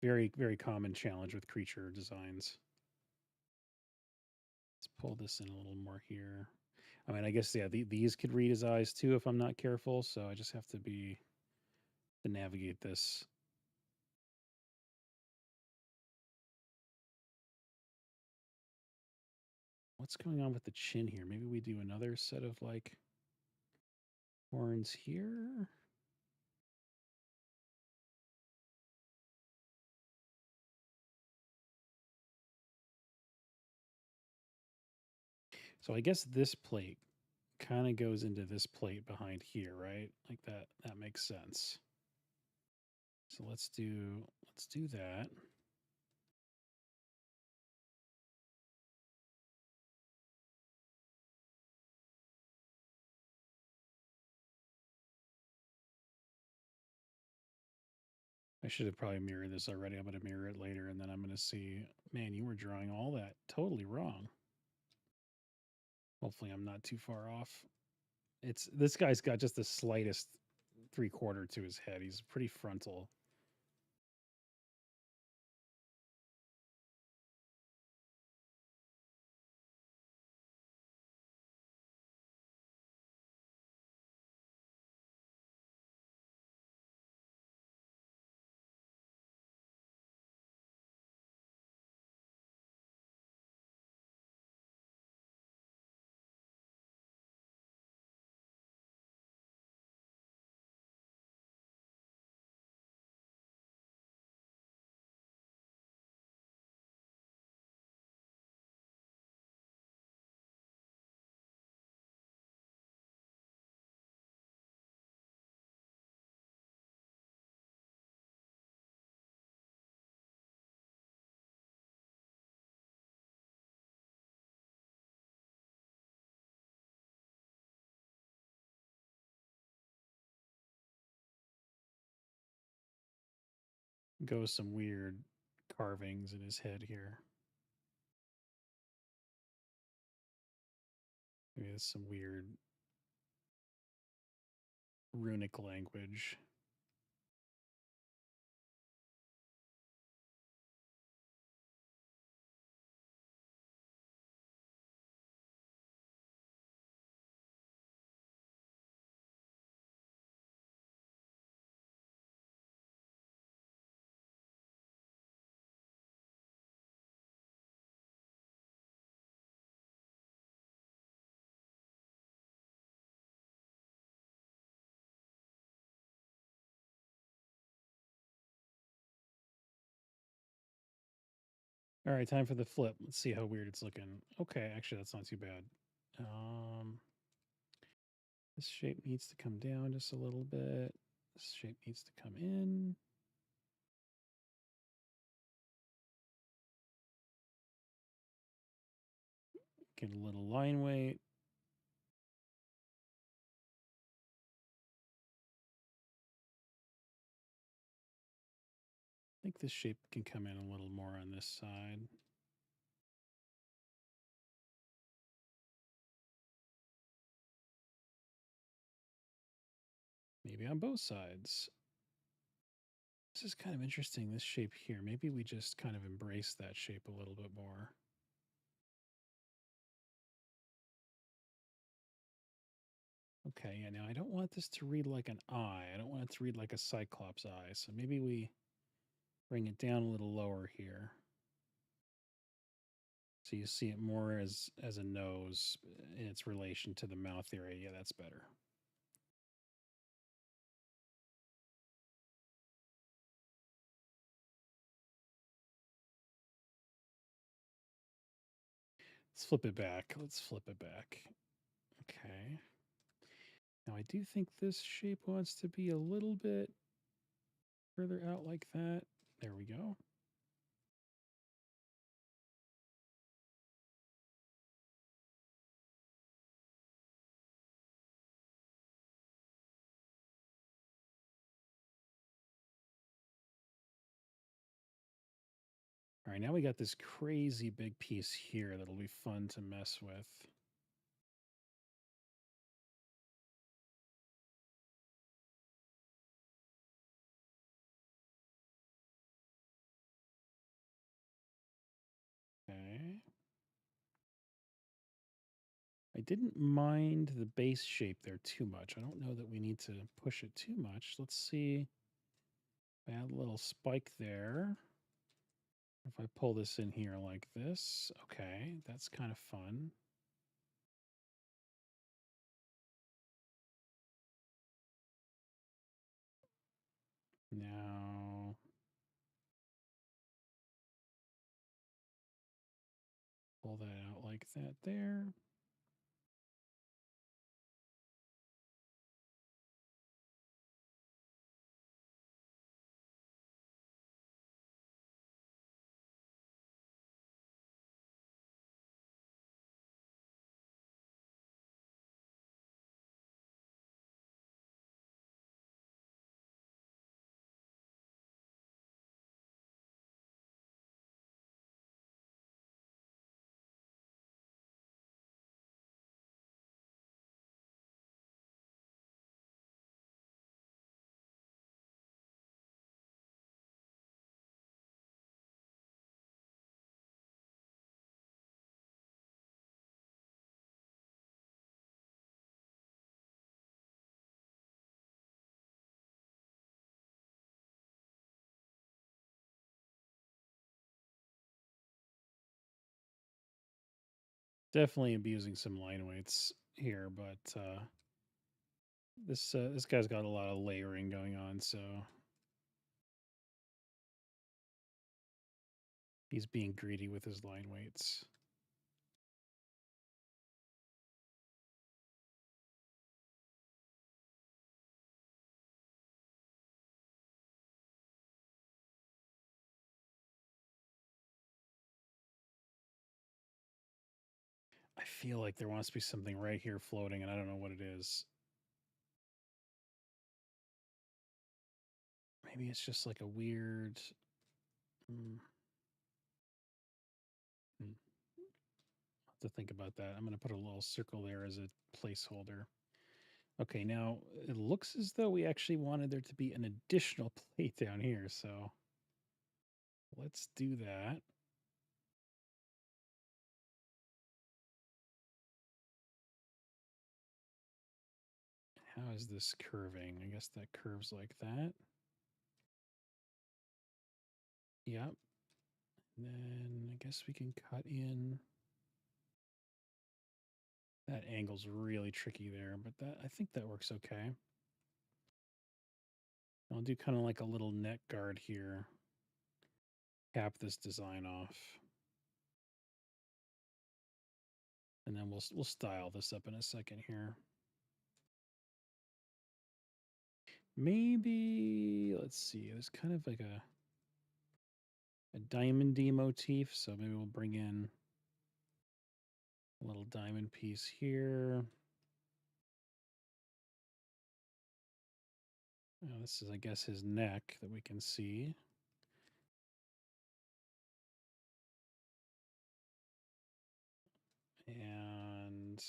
Very very common challenge with creature designs. Let's pull this in a little more here. I mean, I guess, yeah, these could read his eyes too if I'm not careful, so I just have to navigate this. What's going on with the chin here? Maybe we do another set of like horns here. So I guess this plate kind of goes into this plate behind here, right? Like that. That makes sense. So let's do that. I should have probably mirrored this already. I'm going to mirror it later, and then I'm going to see, man, you were drawing all that totally wrong. Hopefully, I'm not too far off. This guy's got just the slightest 3/4 to his head. He's pretty frontal. Go with some weird carvings in his head here. Maybe it's some weird runic language. All right, time for the flip. Let's see how weird it's looking. Okay, actually, that's not too bad. This shape needs to come down just a little bit. This shape needs to come in. Get a little line weight. I think this shape can come in a little more on this side. Maybe on both sides. This is kind of interesting, this shape here. Maybe we just kind of embrace that shape a little bit more. Okay, yeah, now I don't want this to read like an eye. I don't want it to read like a cyclops eye. So maybe we bring it down a little lower here. So you see it more as a nose in its relation to the mouth area. Yeah, that's better. Let's flip it back. Let's flip it back. Okay. Now I do think this shape wants to be a little bit further out like that. There we go. All right, now we got this crazy big piece here that'll be fun to mess with. Okay. I didn't mind the base shape there too much. I don't know that we need to push it too much. Let's see. Add a little spike there. If I pull this in here like this, okay, that's kind of fun. Now, pull that out like that there. Definitely abusing some line weights here, but this guy's got a lot of layering going on, so he's being greedy with his line weights. I feel like there wants to be something right here floating, and I don't know what it is. Maybe it's just like a weird. Mm, hmm, have to think about that. I'm going to put a little circle there as a placeholder. Okay, now it looks as though we actually wanted there to be an additional plate down here, so let's do that. How is this curving? I guess that curves like that. Yep. And then I guess we can cut in. That angle's really tricky there, but that I think that works okay. I'll do kind of like a little neck guard here. Cap this design off. And then we'll style this up in a second here. Maybe let's see. There's kind of like a diamond D motif, so maybe we'll bring in a little diamond piece here. This is, I guess, his neck that we can see. And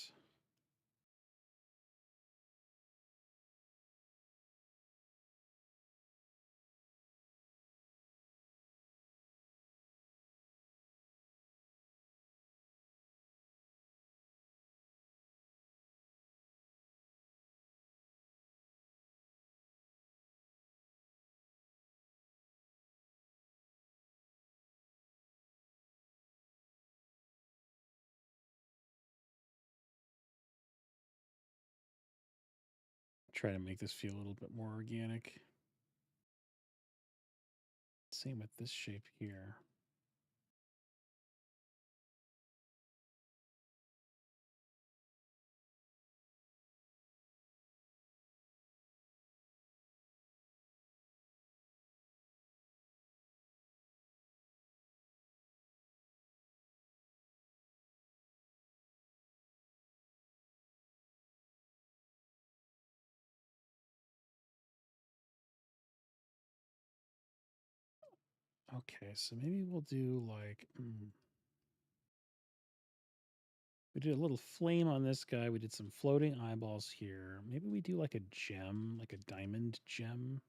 try to make this feel a little bit more organic. Same with this shape here. Okay, so maybe we'll do like we did a little flame on this guy. We did some floating eyeballs here. Maybe we do like a gem, like a diamond gem.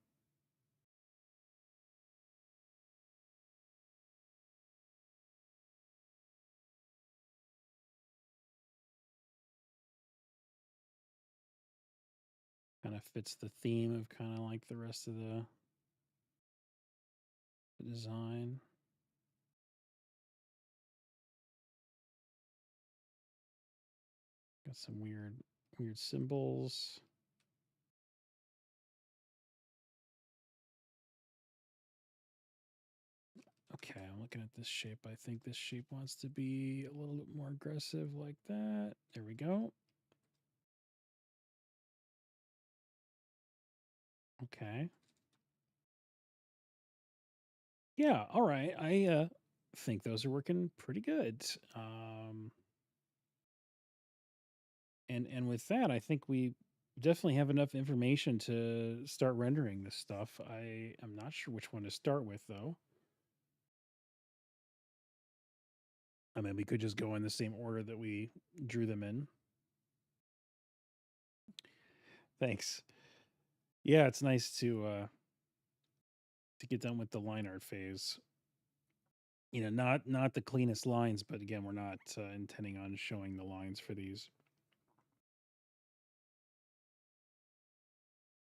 Kind of fits the theme of kind of like the rest of the design. Got some weird symbols. Okay, I'm looking at this shape. I think this shape wants to be a little bit more aggressive like that. There we go. Okay. Yeah, all right. I think those are working pretty good. And with that, I think we definitely have enough information to start rendering this stuff. I'm not sure which one to start with though. I mean, we could just go in the same order that we drew them in. Thanks. Yeah, it's nice to get done with the line art phase. Not the cleanest lines, but again, we're not intending on showing the lines for these.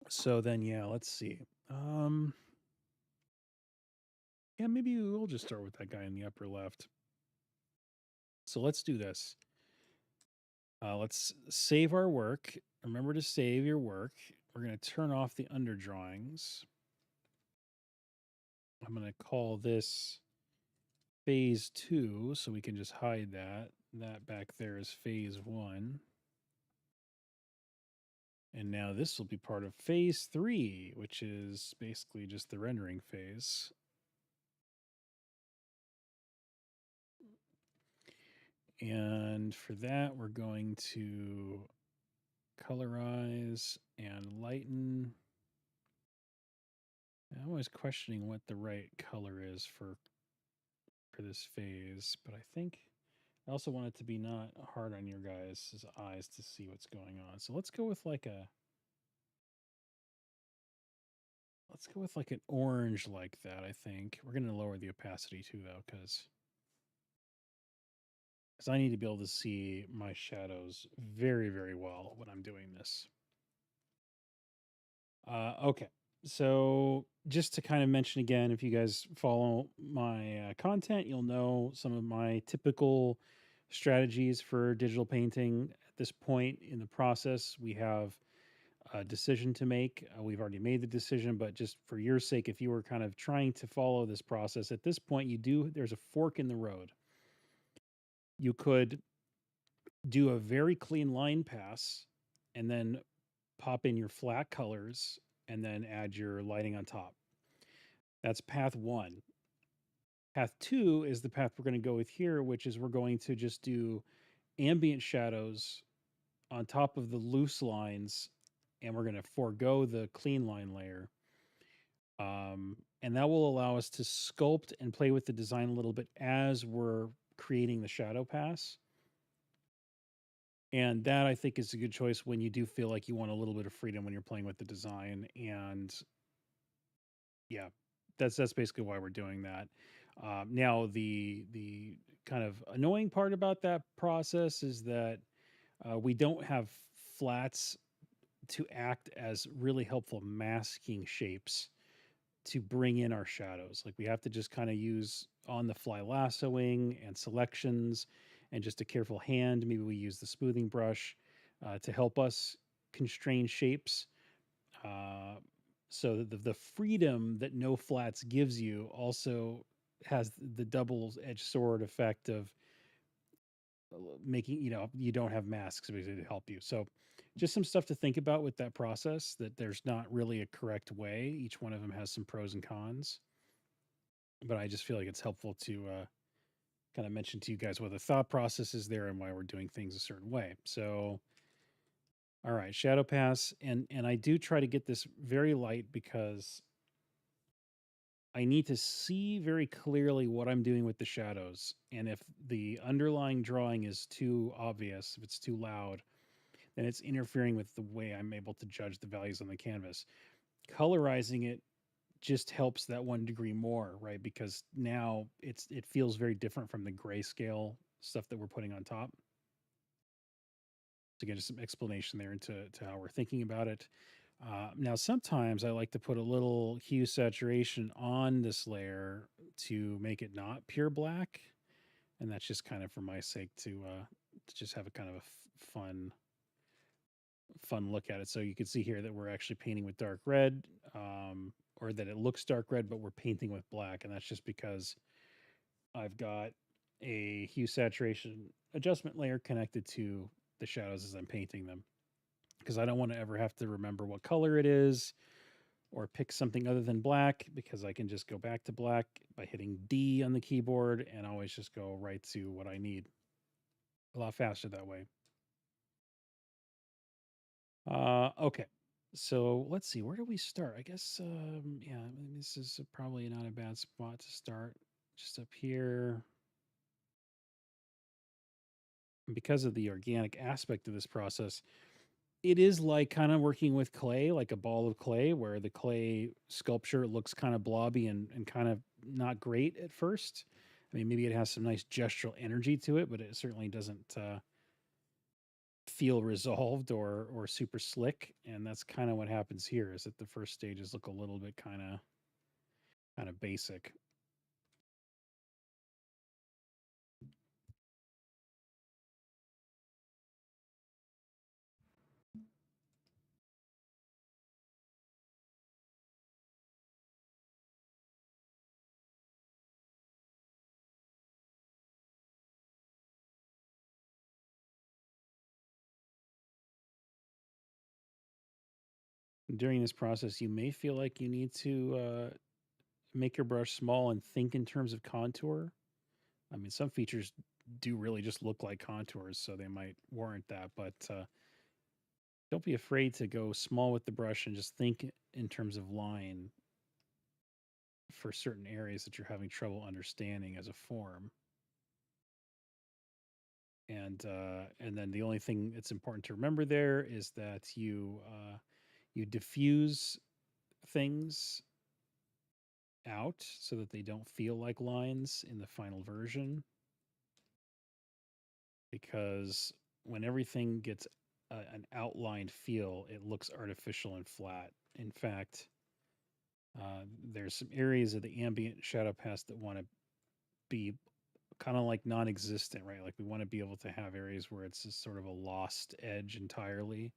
So then, yeah, let's see. Yeah, maybe we'll just start with that guy in the upper left. So let's do this. Let's save our work. Remember to save your work. We're going to turn off the underdrawings. I'm going to call this phase 2 so we can just hide that. That back there is phase 1. And now this will be part of phase 3, which is basically just the rendering phase. And for that, we're going to colorize and lighten. I'm always questioning what the right color is for this phase, but I think I also want it to be not hard on your guys' eyes to see what's going on. So let's go with an orange like that, I think. We're going to lower the opacity too though cuz I need to be able to see my shadows very very well when I'm doing this. Okay. So just to kind of mention again, if you guys follow my content, you'll know some of my typical strategies for digital painting. At this point in the process, we have a decision to make. We've already made the decision, but just for your sake, if you were kind of trying to follow this process, at this point, there's a fork in the road. You could do a very clean line pass and then pop in your flat colors and then add your lighting on top. That's path 1. Path 2 is the path we're going to go with here, which is we're going to just do ambient shadows on top of the loose lines, and we're going to forego the clean line layer. And that will allow us to sculpt and play with the design a little bit as we're creating the shadow pass. And that I think is a good choice when you do feel like you want a little bit of freedom when you're playing with the design. And yeah, that's basically why we're doing that. Now the kind of annoying part about that process is that we don't have flats to act as really helpful masking shapes to bring in our shadows. Like we have to just kind of use on the fly lassoing and selections and just a careful hand. Maybe we use the smoothing brush to help us constrain shapes. Uh, so the freedom that no flats gives you also has the double-edged sword effect of making you don't have masks basically to help you. So just some stuff to think about with that process, that there's not really a correct way. Each one of them has some pros and cons, but I just feel like it's helpful to kind of mention to you guys what the thought process is there and why we're doing things a certain way. So all right, shadow pass, and I do try to get this very light because I need to see very clearly what I'm doing with the shadows. And if the underlying drawing is too obvious, if it's too loud, then it's interfering with the way I'm able to judge the values on the canvas. Colorizing it just helps that 1 degree more, right? Because now it feels very different from the grayscale stuff that we're putting on top. So again, just some explanation there into how we're thinking about it. Now, sometimes I like to put a little hue saturation on this layer to make it not pure black, and that's just kind of for my sake to just have a kind of a fun look at it. So you can see here that we're actually painting with dark red, or that it looks dark red, but we're painting with black, and that's just because I've got a hue saturation adjustment layer connected to the shadows as I'm painting them, because I don't want to ever have to remember what color it is or pick something other than black, because I can just go back to black by hitting D on the keyboard and always just go right to what I need a lot faster that way. Okay. So let's see, where do we start? I guess, yeah, I mean, this is probably not a bad spot to start. Just up here. Because of the organic aspect of this process, it is like kind of working with clay, like a ball of clay, where the clay sculpture looks kind of blobby and kind of not great at first. I mean, maybe it has some nice gestural energy to it, but it certainly doesn't feel resolved or super slick. And that's kind of what happens here. Is that the first stages look a little bit kind of basic. During this process, you may feel like you need to make your brush small and think in terms of contour. I mean, some features do really just look like contours, so they might warrant that. But don't be afraid to go small with the brush and just think in terms of line for certain areas that you're having trouble understanding as a form. And then the only thing that's important to remember there is that you diffuse things out so that they don't feel like lines in the final version, because when everything gets an outlined feel, it looks artificial and flat. In fact, there's some areas of the ambient shadow pass that want to be kind of like non-existent, right? Like we want to be able to have areas where it's just sort of a lost edge entirely.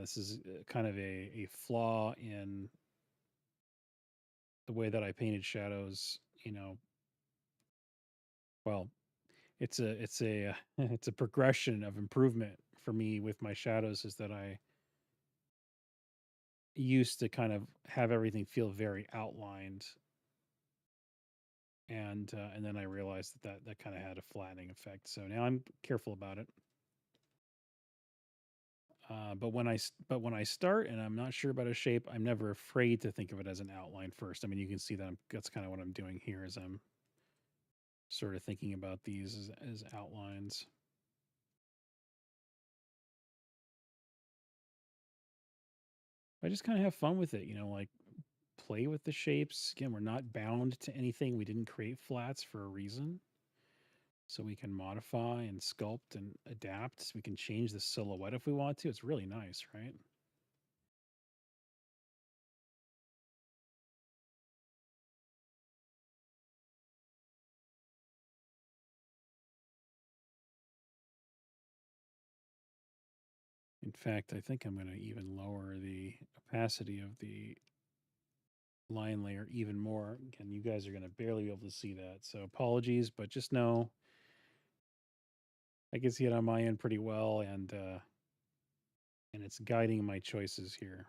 This is kind of a flaw in the way that I painted shadows. Well, it's a it's a progression of improvement for me with my shadows. Is that I used to kind of have everything feel very outlined, and then I realized that kind of had a flattening effect. So now I'm careful about it. But when I start and I'm not sure about a shape, I'm never afraid to think of it as an outline first. I mean, you can see that that's kind of what I'm doing here, is I'm sort of thinking about these as outlines. I just kind of have fun with it, like play with the shapes. Again, we're not bound to anything. We didn't create flats for a reason. So we can modify and sculpt and adapt. We can change the silhouette if we want to. It's really nice, right? In fact, I think I'm going to even lower the opacity of the line layer even more. Again, you guys are going to barely be able to see that. So apologies, but just know I can see it on my end pretty well, and it's guiding my choices here.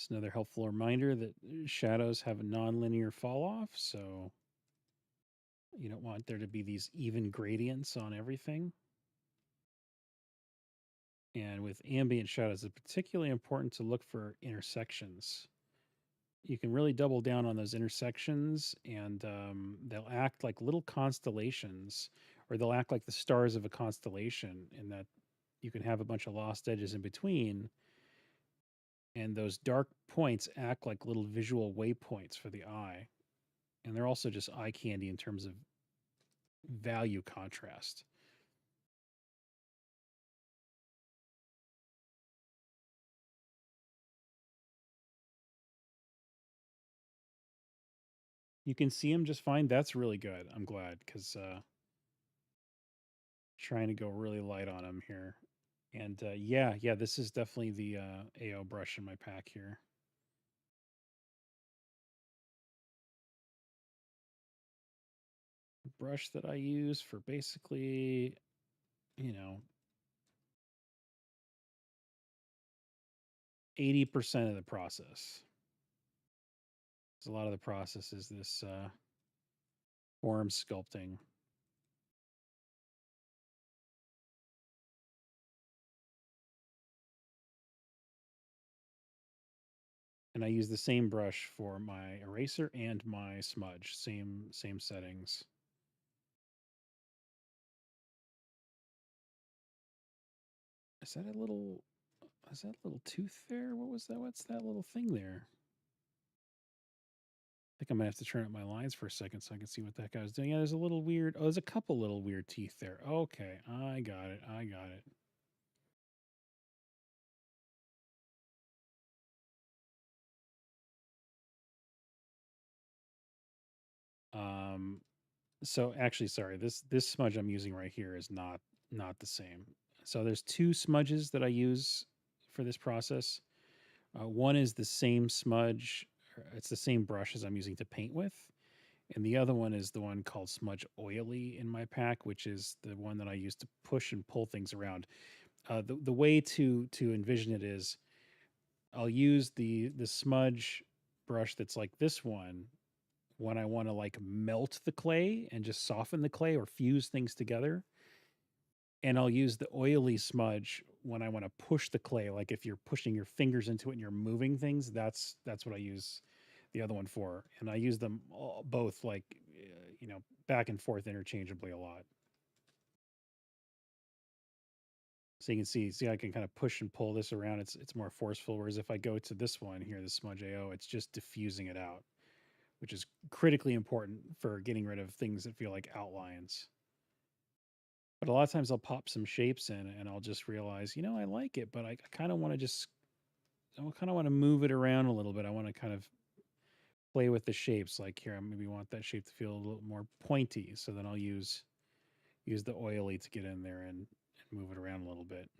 It's another helpful reminder that shadows have a nonlinear fall off, so you don't want there to be these even gradients on everything. And with ambient shadows, it's particularly important to look for intersections. You can really double down on those intersections, and they'll act like little constellations, or they'll act like the stars of a constellation, in that you can have a bunch of lost edges in between. And those dark points act like little visual waypoints for the eye. And they're also just eye candy in terms of value contrast. You can see them just fine. That's really good. I'm glad because trying to go really light on them here. And yeah, this is definitely the AO brush in my pack here. Brush that I use for basically, you know, 80% of the process. A lot of the process is this form sculpting. And I use the same brush for my eraser and my smudge. Same settings. Is that a little is that a little tooth there? What was that? What's that little thing there? I think I might have to turn up my lines for a second so I can see what that guy was doing. Yeah, there's a little weird. Oh, there's a couple little weird teeth there. Okay, I got it. I got it. Um, so actually, sorry, this smudge I'm using right here is not the same. So there's two smudges that I use for this process. One is the same smudge, it's the same brush as I'm using to paint with, and the other one is the one called Smudge Oily in my pack, which is the one that I use to push and pull things around. The way to envision it is I'll use the smudge brush that's like this one when I want to like melt the clay and just soften the clay or fuse things together. And I'll use the oily smudge when I want to push the clay. Like if you're pushing your fingers into it and you're moving things, that's what I use the other one for. And I use them both like back and forth interchangeably a lot. So you can see I can kind of push and pull this around. It's more forceful. Whereas if I go to this one here, the Smudge AO, it's just diffusing it out, which is critically important for getting rid of things that feel like outlines. But a lot of times I'll pop some shapes in and I'll just realize, I like it, but I kind of want to I kind of want to move it around a little bit. I want to kind of play with the shapes. Like here, I maybe want that shape to feel a little more pointy. So then I'll use the oily to get in there and move it around a little bit.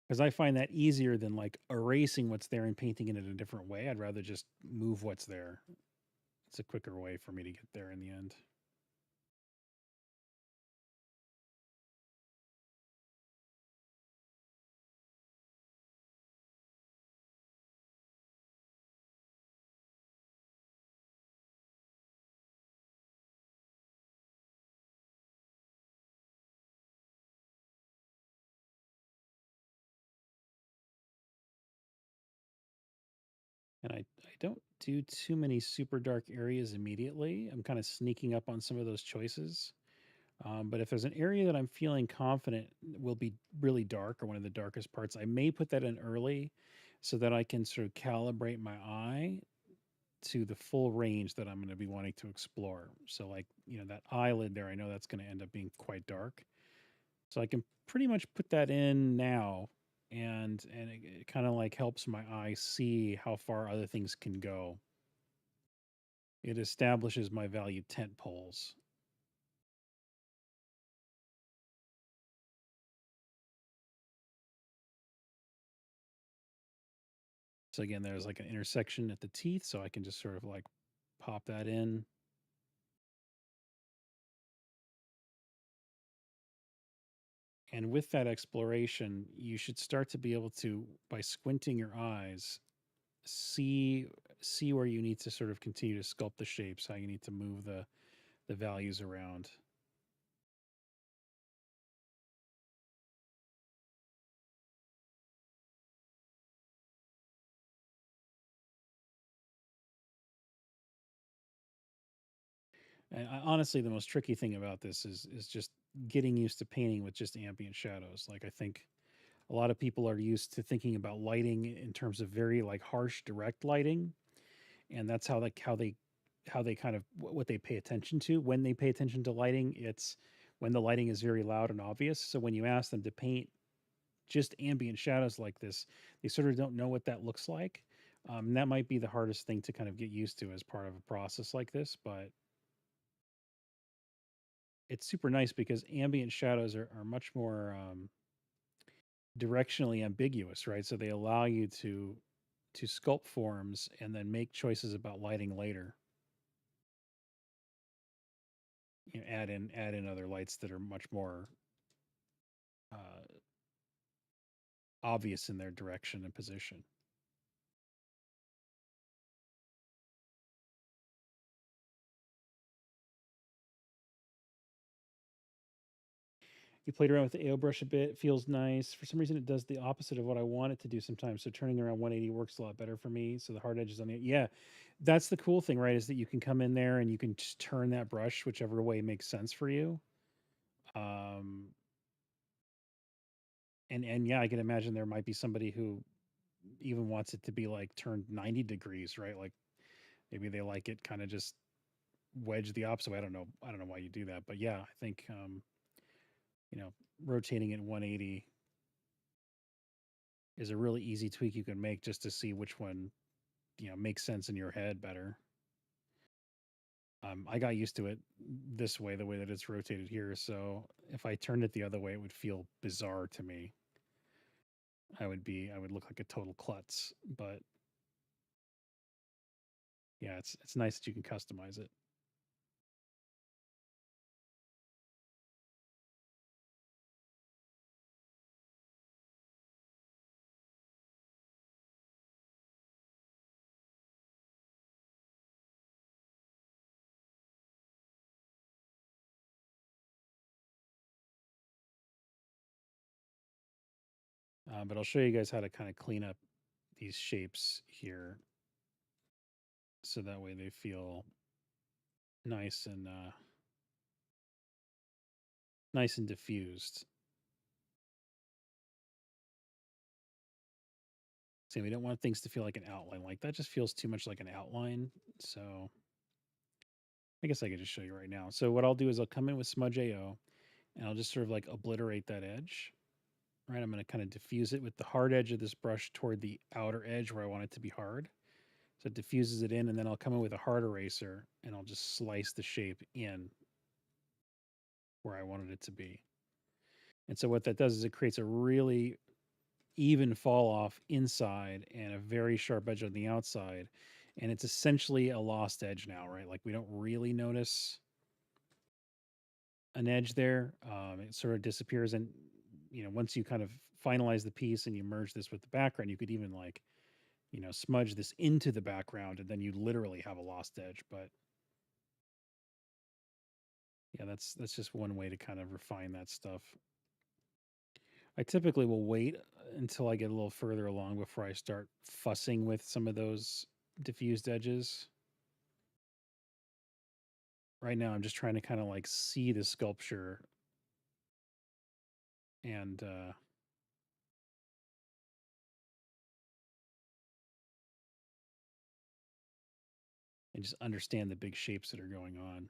Because I find that easier than like erasing what's there and painting it in a different way. I'd rather just move what's there. It's a quicker way for me to get there in the end. And I don't do too many super dark areas immediately. I'm kind of sneaking up on some of those choices. But if there's an area that I'm feeling confident will be really dark or one of the darkest parts, I may put that in early so that I can sort of calibrate my eye to the full range that I'm going to be wanting to explore. So, like, that eyelid there, I know that's going to end up being quite dark. So I can pretty much put that in now, and it kind of like helps my eye see how far other things can go. It establishes my value tent poles. So again, there's like an intersection at the teeth, so I can just sort of like pop that in. And with that exploration, you should start to be able to, by squinting your eyes, see see where you need to sort of continue to sculpt the shapes, how you need to move the values around. And honestly, the most tricky thing about this is just getting used to painting with just ambient shadows. Like I think A lot of people are used to thinking about lighting in terms of very like harsh direct lighting, and that's how they kind of what they pay attention to when they pay attention to lighting. It's when the lighting is very loud and obvious. So when you ask them to paint just ambient shadows like this, they sort of don't know what that looks like. And that might be the hardest thing to kind of get used to as part of a process like this, but it's super nice because ambient shadows are much more directionally ambiguous, right? So they allow you to sculpt forms and then make choices about lighting later. You know, add in other lights that are much more uh, obvious in their direction and position. You played around with the AO brush a bit. It feels nice. For some reason, it does the opposite of what I want it to do sometimes. So turning around 180 works a lot better for me. So the hard edges on the yeah, that's the cool thing, right? Is that you can come in there and you can just turn that brush whichever way makes sense for you. Um, and yeah, I can imagine there might be somebody who even wants it to be like turned 90 degrees, right? Like maybe they like it kind of just wedge the opposite way. I don't know. I don't know why you do that, but yeah, I think you know, rotating it 180 is a really easy tweak you can make just to see which one, makes sense in your head better. I got used to it this way, the way that it's rotated here. So if I turned it the other way, it would feel bizarre to me. I would look like a total klutz. But yeah, it's nice that you can customize it. But I'll show you guys how to kind of clean up these shapes here, so that way they feel nice and nice and diffused. See, we don't want things to feel like an outline. Like that just feels too much like an outline. So I guess I could just show you right now. So what I'll do is I'll come in with Smudge AO and I'll just sort of like obliterate that edge. Right, I'm going to kind of diffuse it with the hard edge of this brush toward the outer edge where I want it to be hard. So it diffuses it in, and then I'll come in with a hard eraser and I'll just slice the shape in where I wanted it to be. And so what that does is it creates a really even fall off inside and a very sharp edge on the outside. And it's essentially a lost edge now, right? Like we don't really notice an edge there. It sort of disappears. And, once you kind of finalize the piece and you merge this with the background, you could even like, smudge this into the background and then you literally have a lost edge. But yeah, that's just one way to kind of refine that stuff. I typically will wait until I get a little further along before I start fussing with some of those diffused edges. Right now, I'm just trying to kind of like see the sculpture and just understand the big shapes that are going on.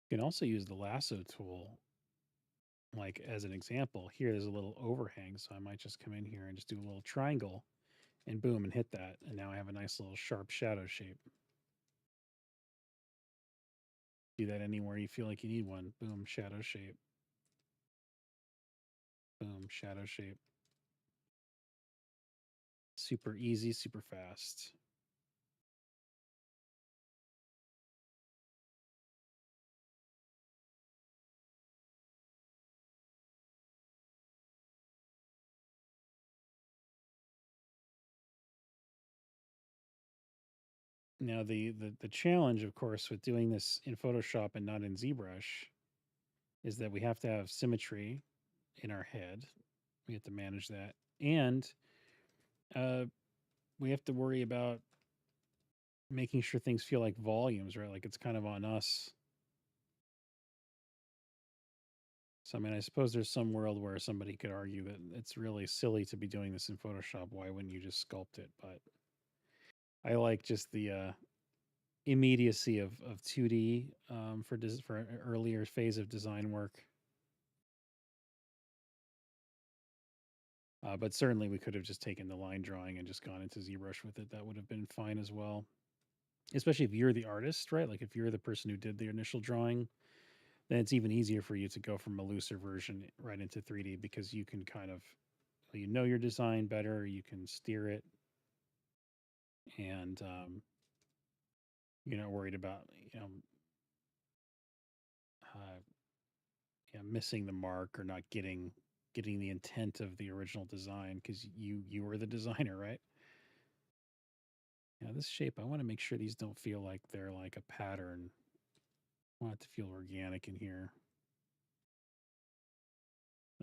You can also use the lasso tool, like as an example. Here, there's a little overhang, so I might just come in here and just do a little triangle and boom, and hit that. And now I have a nice little sharp shadow shape. Do that anywhere you feel like you need one. Boom, shadow shape. Boom, shadow shape. Super easy, super fast. Now the challenge, of course, with doing this in Photoshop and not in ZBrush is that we have to have symmetry in our head. We have to manage that, and uh, we have to worry about making sure things feel like volumes, right? Like it's kind of on us. So I mean, I suppose there's some world where somebody could argue that it's really silly to be doing this in Photoshop. Why wouldn't you just sculpt it? But I like just the immediacy of 2D for an earlier phase of design work. But certainly we could have just taken the line drawing and just gone into ZBrush with it. That would have been fine as well. Especially if you're the artist, right? Like if you're the person who did the initial drawing, then it's even easier for you to go from a looser version right into 3D because you can kind of, you know, your design better, you can steer it, and you're not worried about, you know, uh, yeah, missing the mark or not getting the intent of the original design because you were the designer, right? Yeah, this shape, I want to make sure these don't feel like they're like a pattern. I want it to feel organic in here.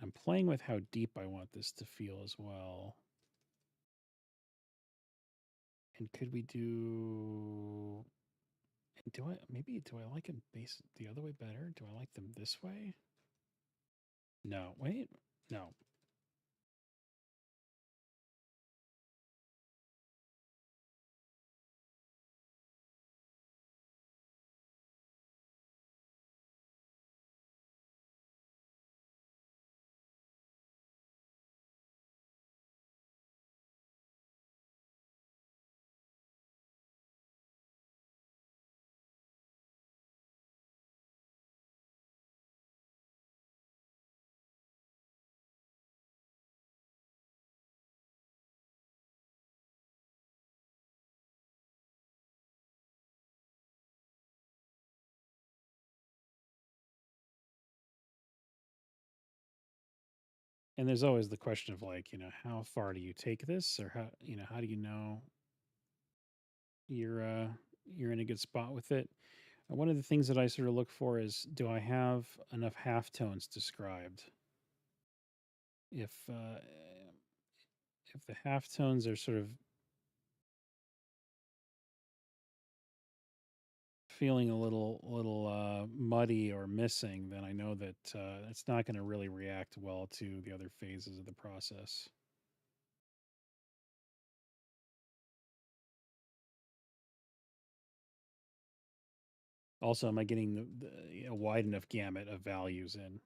I'm playing with how deep I want this to feel as well. And could we do? And do I like them base the other way better? Do I like them this way? No, wait, no. And there's always the question of like, you know, how far do you take this, or how, you know, how do you know you're uh you're in a good spot with it? One of the things that I sort of look for is, do I have enough halftones described? If the halftones are sort of feeling a little muddy or missing, then I know that it's not going to really react well to the other phases of the process. Also, am I getting a wide enough gamut of values in?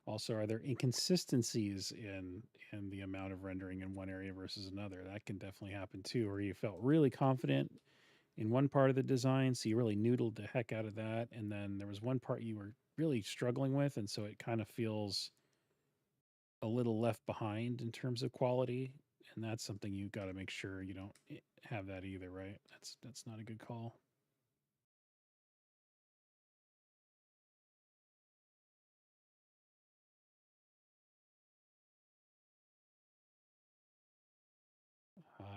Also, are there inconsistencies in the amount of rendering in one area versus another? That can definitely happen too, or you felt really confident in one part of the design, so you really noodled the heck out of that, and then there was one part you were really struggling with, and so it kind of feels a little left behind in terms of quality, and that's something you got to make sure you don't have that either, right? That's not a good call.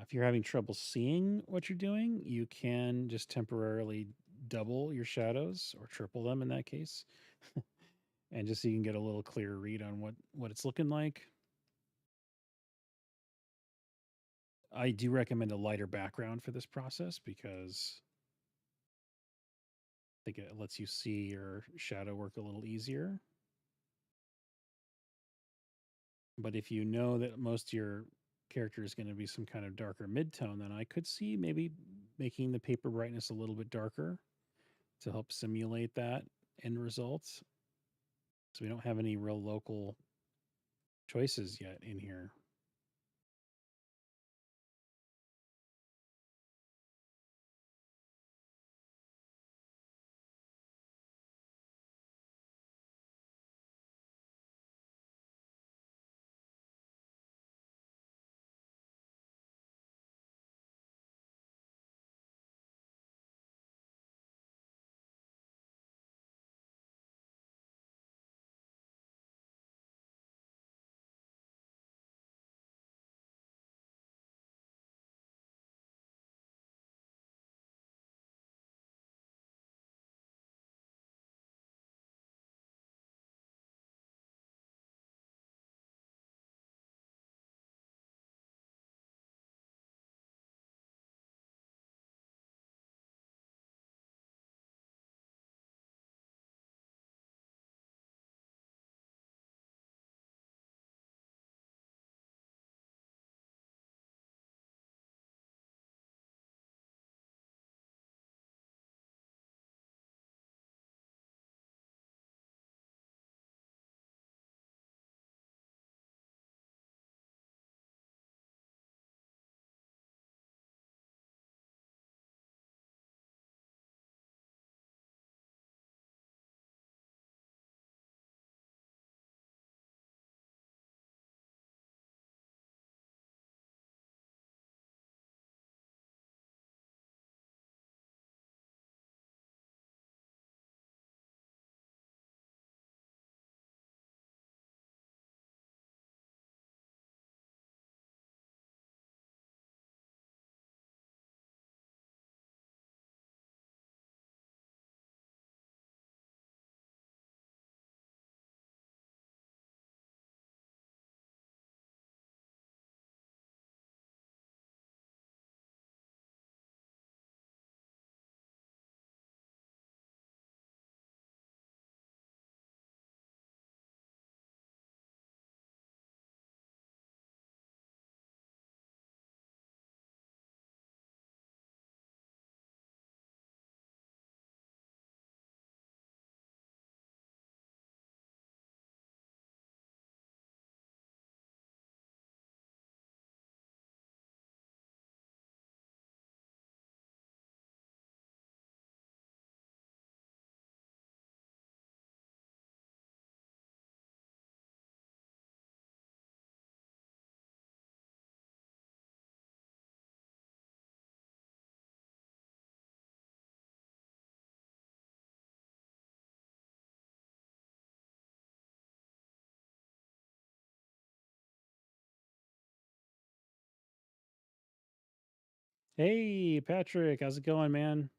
If you're having trouble seeing what you're doing, you can just temporarily double your shadows or triple them in that case, and just so you can get a little clearer read on what it's looking like. I do recommend a lighter background for this process because I think it lets you see your shadow work a little easier. But if you know that most of your character is going to be some kind of darker midtone, then I could see maybe making the paper brightness a little bit darker to help simulate that end results. So we don't have any real local choices yet in here. Hey, Patrick, how's it going, man?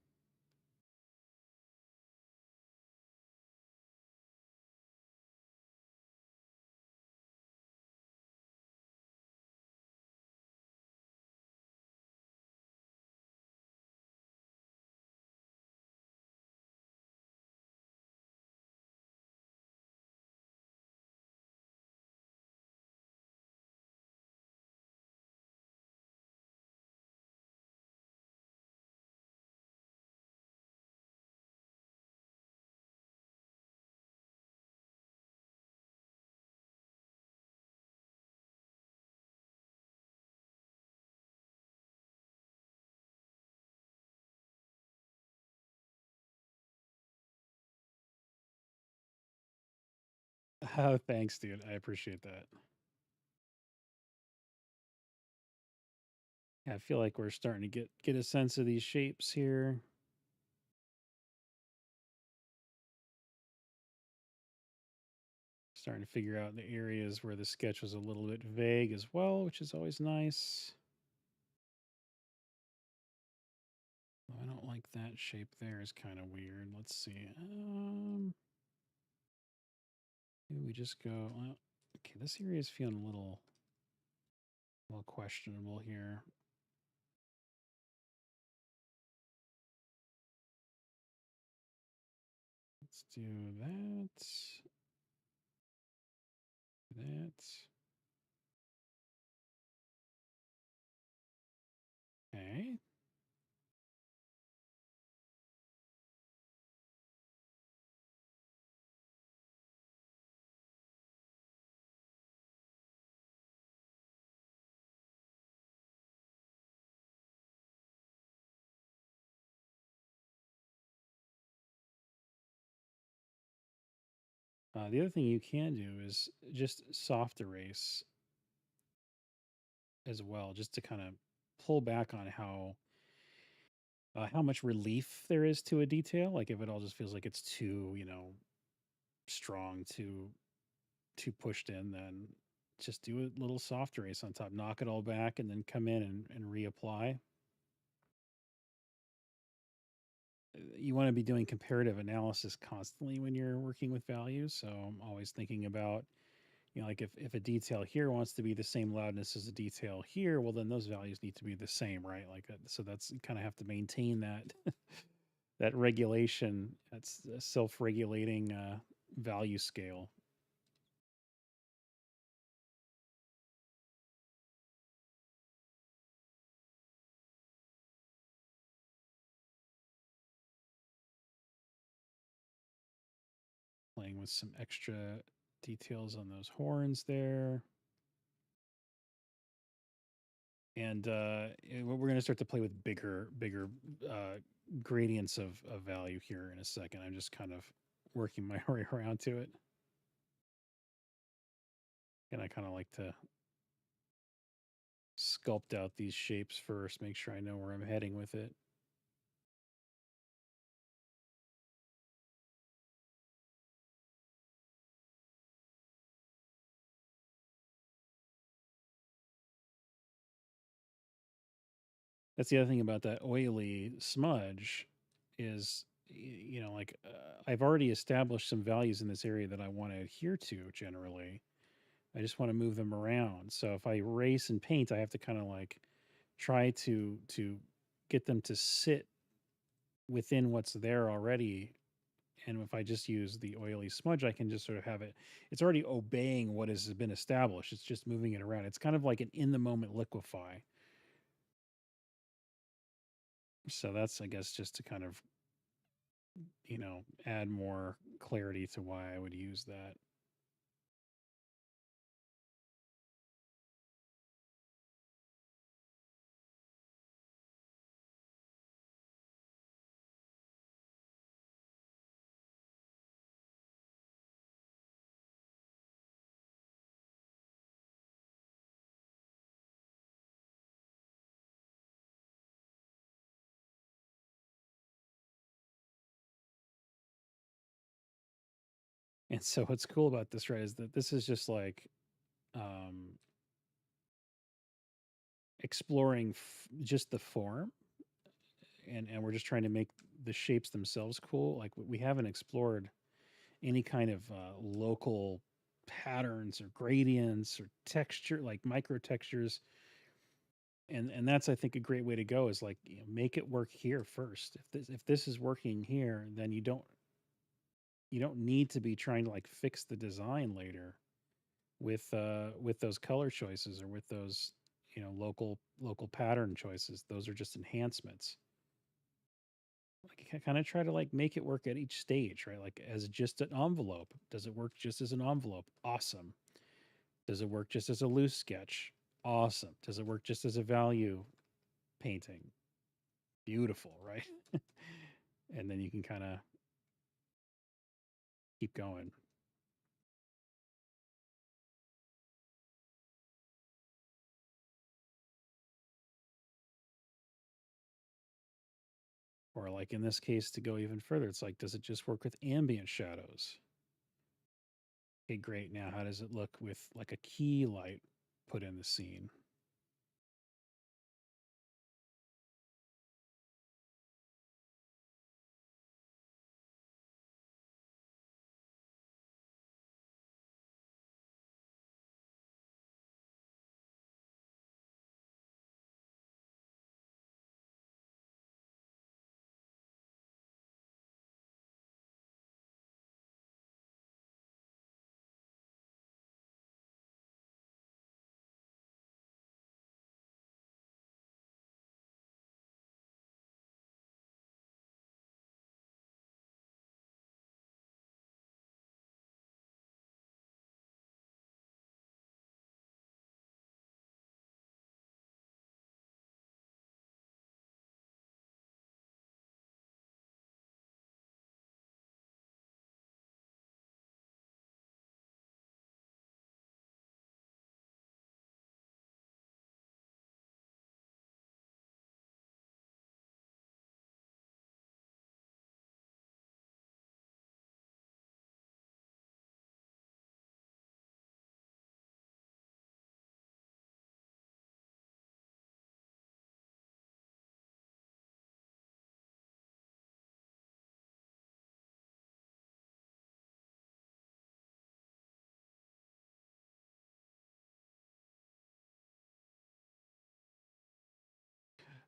Oh, thanks, dude. I appreciate that. Yeah, I feel like we're starting to get a sense of these shapes here. Starting to figure out the areas where the sketch was a little bit vague as well, which is always nice. Oh, I don't like that shape there. Is kind of weird. Let's see. Maybe we just go. Well, okay, this area is feeling a little questionable here. Let's do that. That. Okay. The other thing you can do is just soft erase as well, just to kind of pull back on how much relief there is to a detail. Like if it all just feels like it's too, strong, too pushed in, then just do a little soft erase on top, knock it all back, and then come in and reapply. You want to be doing comparative analysis constantly when you're working with values. So I'm always thinking about, like if a detail here wants to be the same loudness as a detail here, well, then those values need to be the same, right? Like, so that's, you kind of have to maintain that, that regulation, that's a self-regulating value scale. Playing with some extra details on those horns there. And we're going to start to play with bigger uh, gradients of value here in a second. I'm just kind of working my way around to it. And I kind of like to sculpt out these shapes first, make sure I know where I'm heading with it. That's the other thing about that oily smudge is, like I've already established some values in this area that I want to adhere to generally. I just want to move them around. So if I erase and paint, I have to kind of like try to get them to sit within what's there already. And if I just use the oily smudge, I can just sort of have it. It's already obeying what has been established. It's just moving it around. It's kind of like an in the moment liquefy. So that's, I guess, just to kind of, add more clarity to why I would use that. And so what's cool about this, right, is that this is just like um, exploring just the form, and we're just trying to make the shapes themselves cool. Like we haven't explored any kind of local patterns or gradients or texture, like micro textures. And that's, I think, a great way to go is like, make it work here first. If this is working here, then you don't need to be trying to like fix the design later with those color choices or with those local pattern choices. Those are just enhancements. Like kind of try to like make it work at each stage, right? Like as just an envelope, does it work just as an envelope? Awesome. Does it work just as a loose sketch? Awesome. Does it work just as a value painting? Beautiful, right? And then you can kind of keep going. Or like in this case, to go even further, it's like, does it just work with ambient shadows? Okay, great. Now, how does it look with like a key light put in the scene?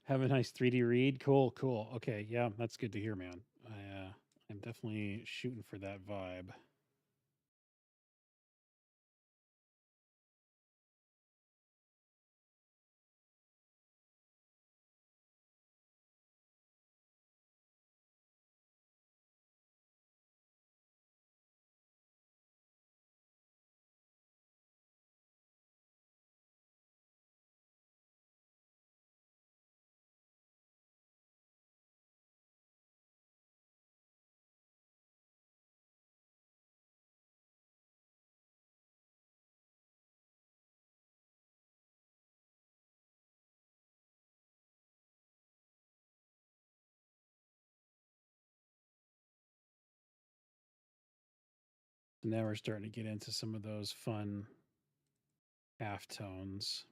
Have a nice 3D read. Cool, cool. Okay, yeah, that's good to hear, man. I'm definitely shooting for that vibe. Now we're starting to get into some of those fun half tones.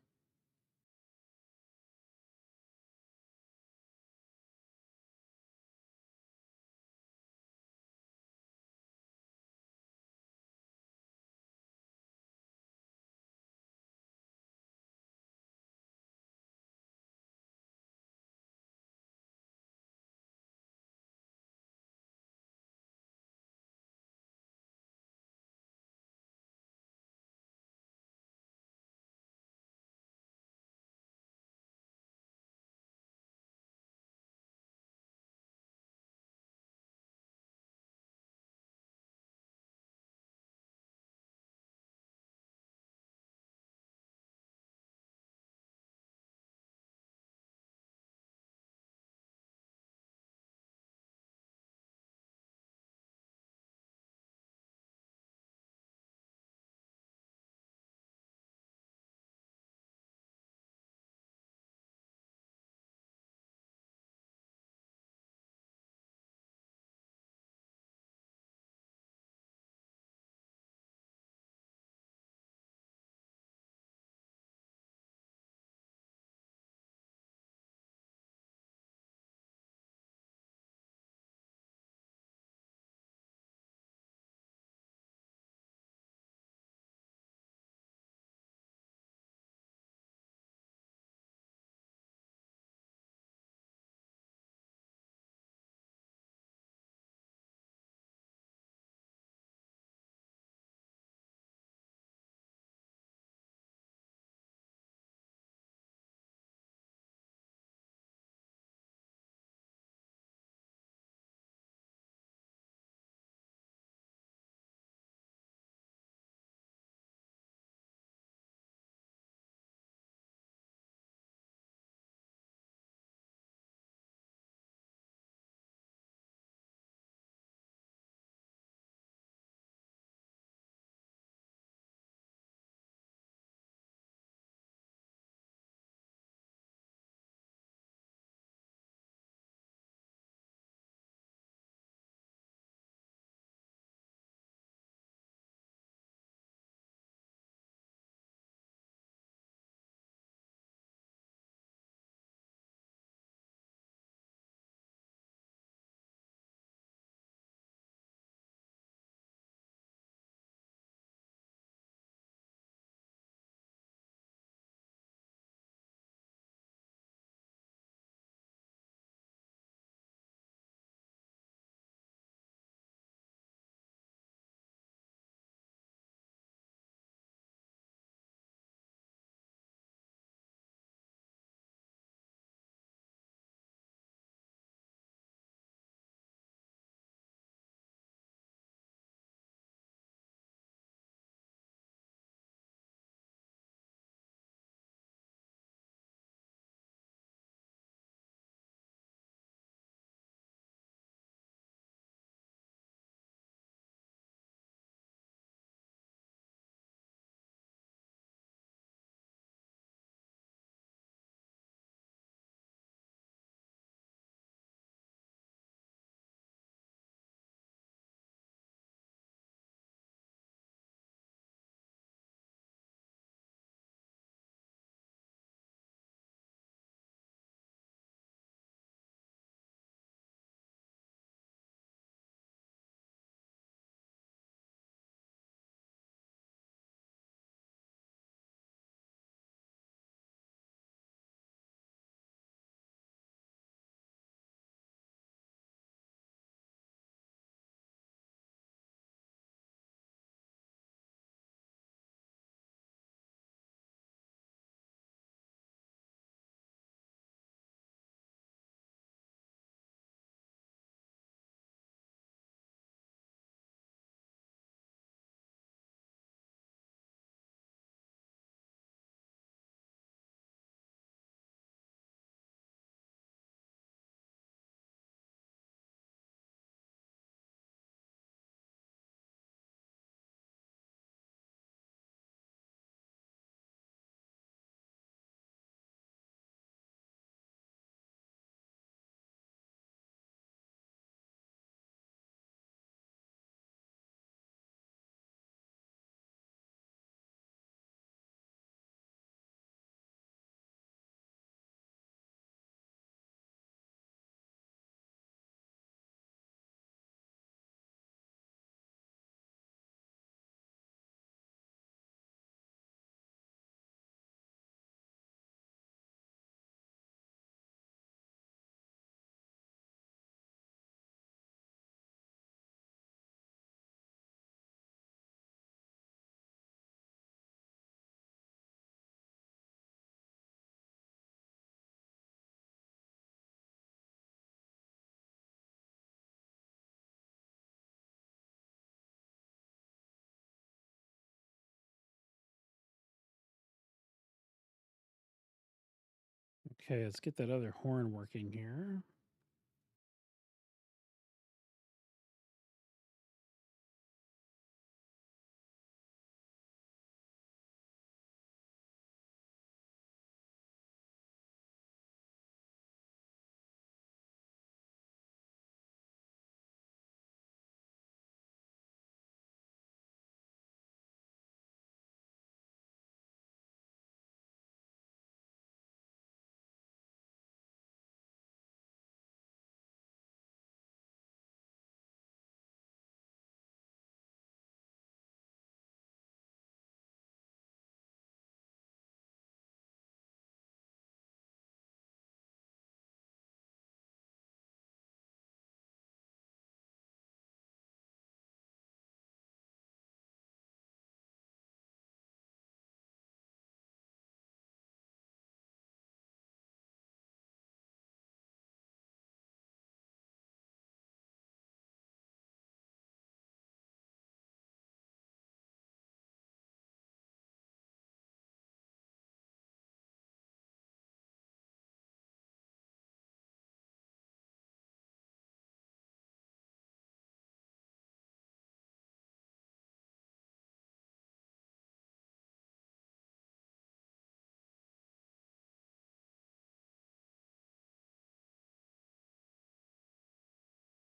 Okay, let's get that other horn working here.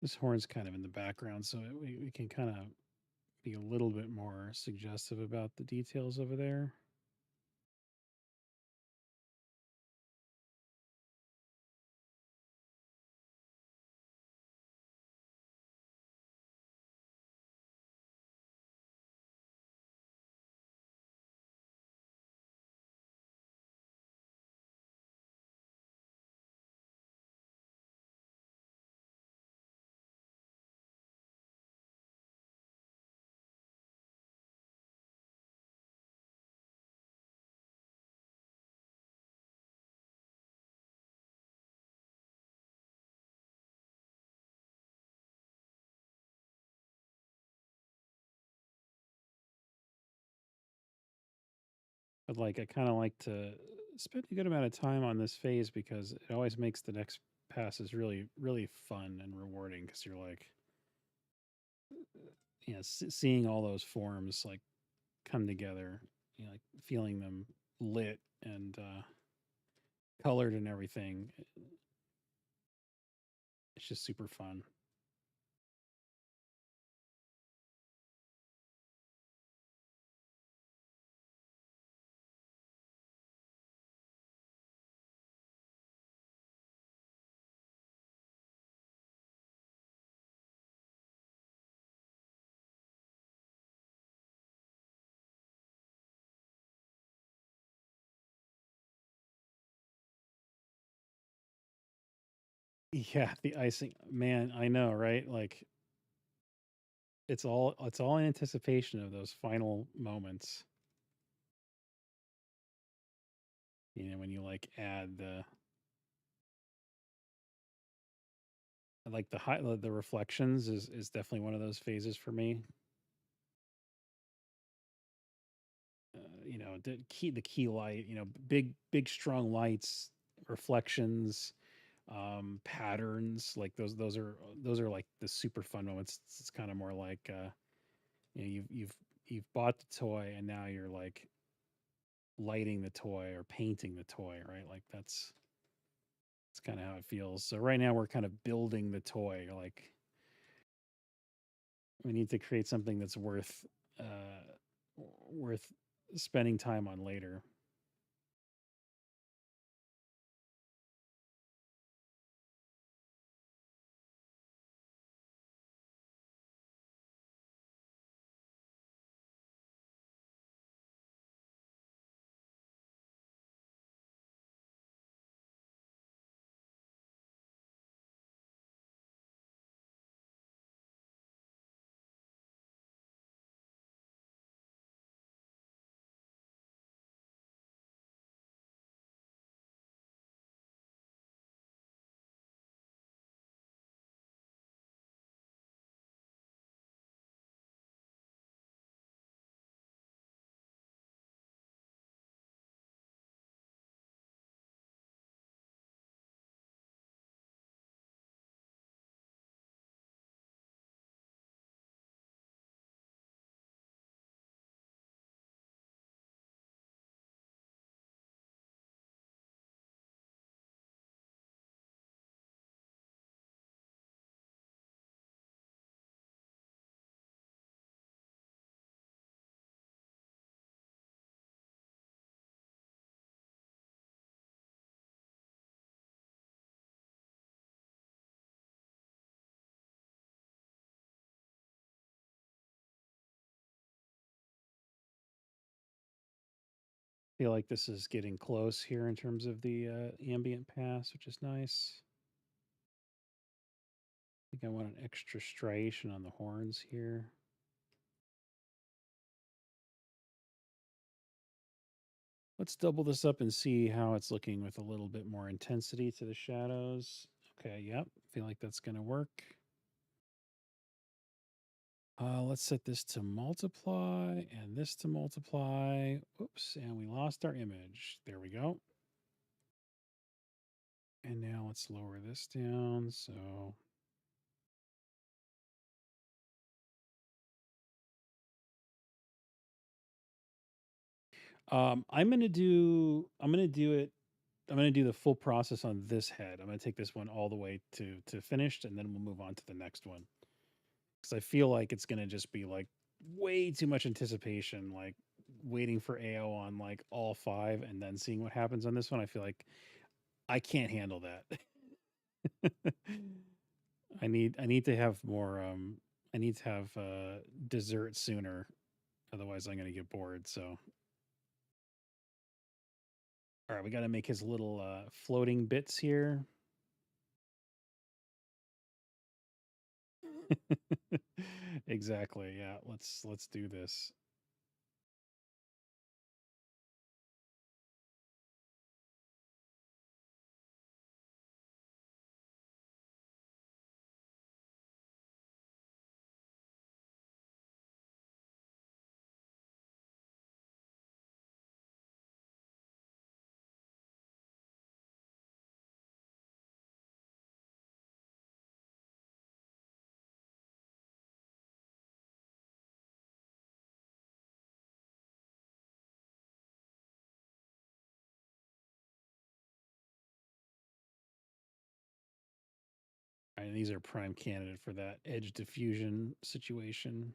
This horn's kind of in the background, so we can kind of be a little bit more suggestive about the details over there. But like, I kind of like to spend a good amount of time on this phase because it always makes the next passes really, really fun and rewarding because you're like, seeing all those forms like come together, like feeling them lit and colored and everything. It's just super fun. Yeah, the icing, man, I know, right? Like it's all in anticipation of those final moments. When you like add the reflections is definitely one of those phases for me. The key light, big strong lights, reflections, patterns, like those are like the super fun moments. It's kind of more like you've bought the toy and now you're like lighting the toy or painting the toy, right? Like that's kind of how it feels. So right now we're kind of building the toy. Like we need to create something that's worth spending time on later. Feel like this is getting close here in terms of the ambient pass, which is nice. I think I want an extra striation on the horns here. Let's double this up and see how it's looking with a little bit more intensity to the shadows. Okay, yep, feel like that's going to work. Let's set this to multiply and this to multiply. Oops, and we lost our image. There we go. And now let's lower this down. So I'm gonna do the full process on this head. I'm gonna take this one all the way to finished, and then we'll move on to the next one. Because I feel like it's gonna just be like way too much anticipation, like waiting for AO on like all five and then seeing what happens on this one. I feel like I can't handle that. I need to have more I need to have dessert sooner. Otherwise I'm gonna get bored. So all right, we gotta make his little floating bits here. Exactly. Yeah, let's do this. All right, and these are prime candidate for that edge diffusion situation.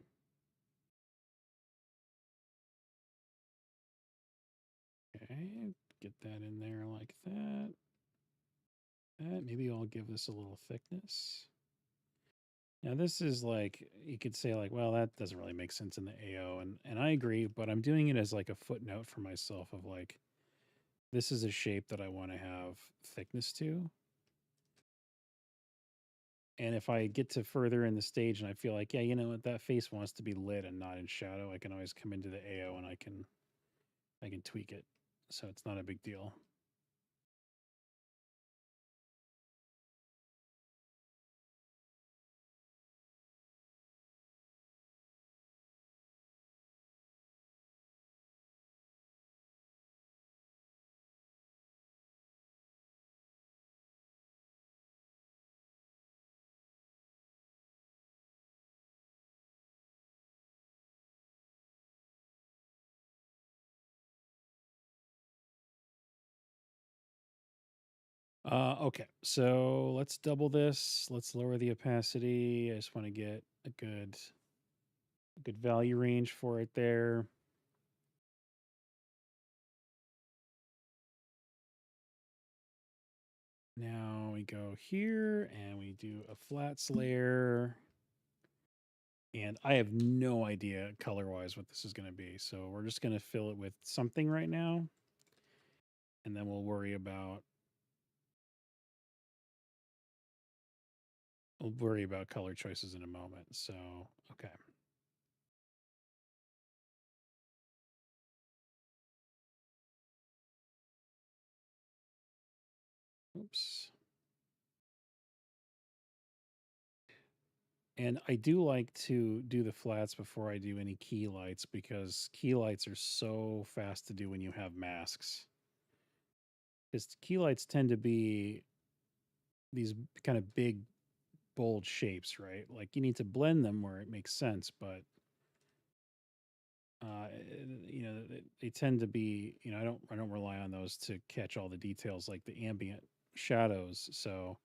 Okay, get that in there like that. Maybe I'll give this a little thickness. Now this is like you could say like, well, that doesn't really make sense in the AO, and I agree, but I'm doing it as like a footnote for myself of like this is a shape that I want to have thickness to. And if I get to further in the stage and I feel like, yeah, you know what, that face wants to be lit and not in shadow, I can always come into the AO and I can tweak it. So it's not a big deal. Okay, so let's double this. Let's lower the opacity. I just want to get a good value range for it there. Now we go here and we do a flats layer. And I have no idea color wise what this is going to be. So we're just going to fill it with something right now. And then we'll worry about color choices in a moment. So, okay. Oops. And I do like to do the flats before I do any key lights because key lights are so fast to do when you have masks. Because key lights tend to be these kind of big, bold shapes, right? Like you need to blend them where it makes sense, but you know they tend to be, you know, I don't rely on those to catch all the details like the ambient shadows. So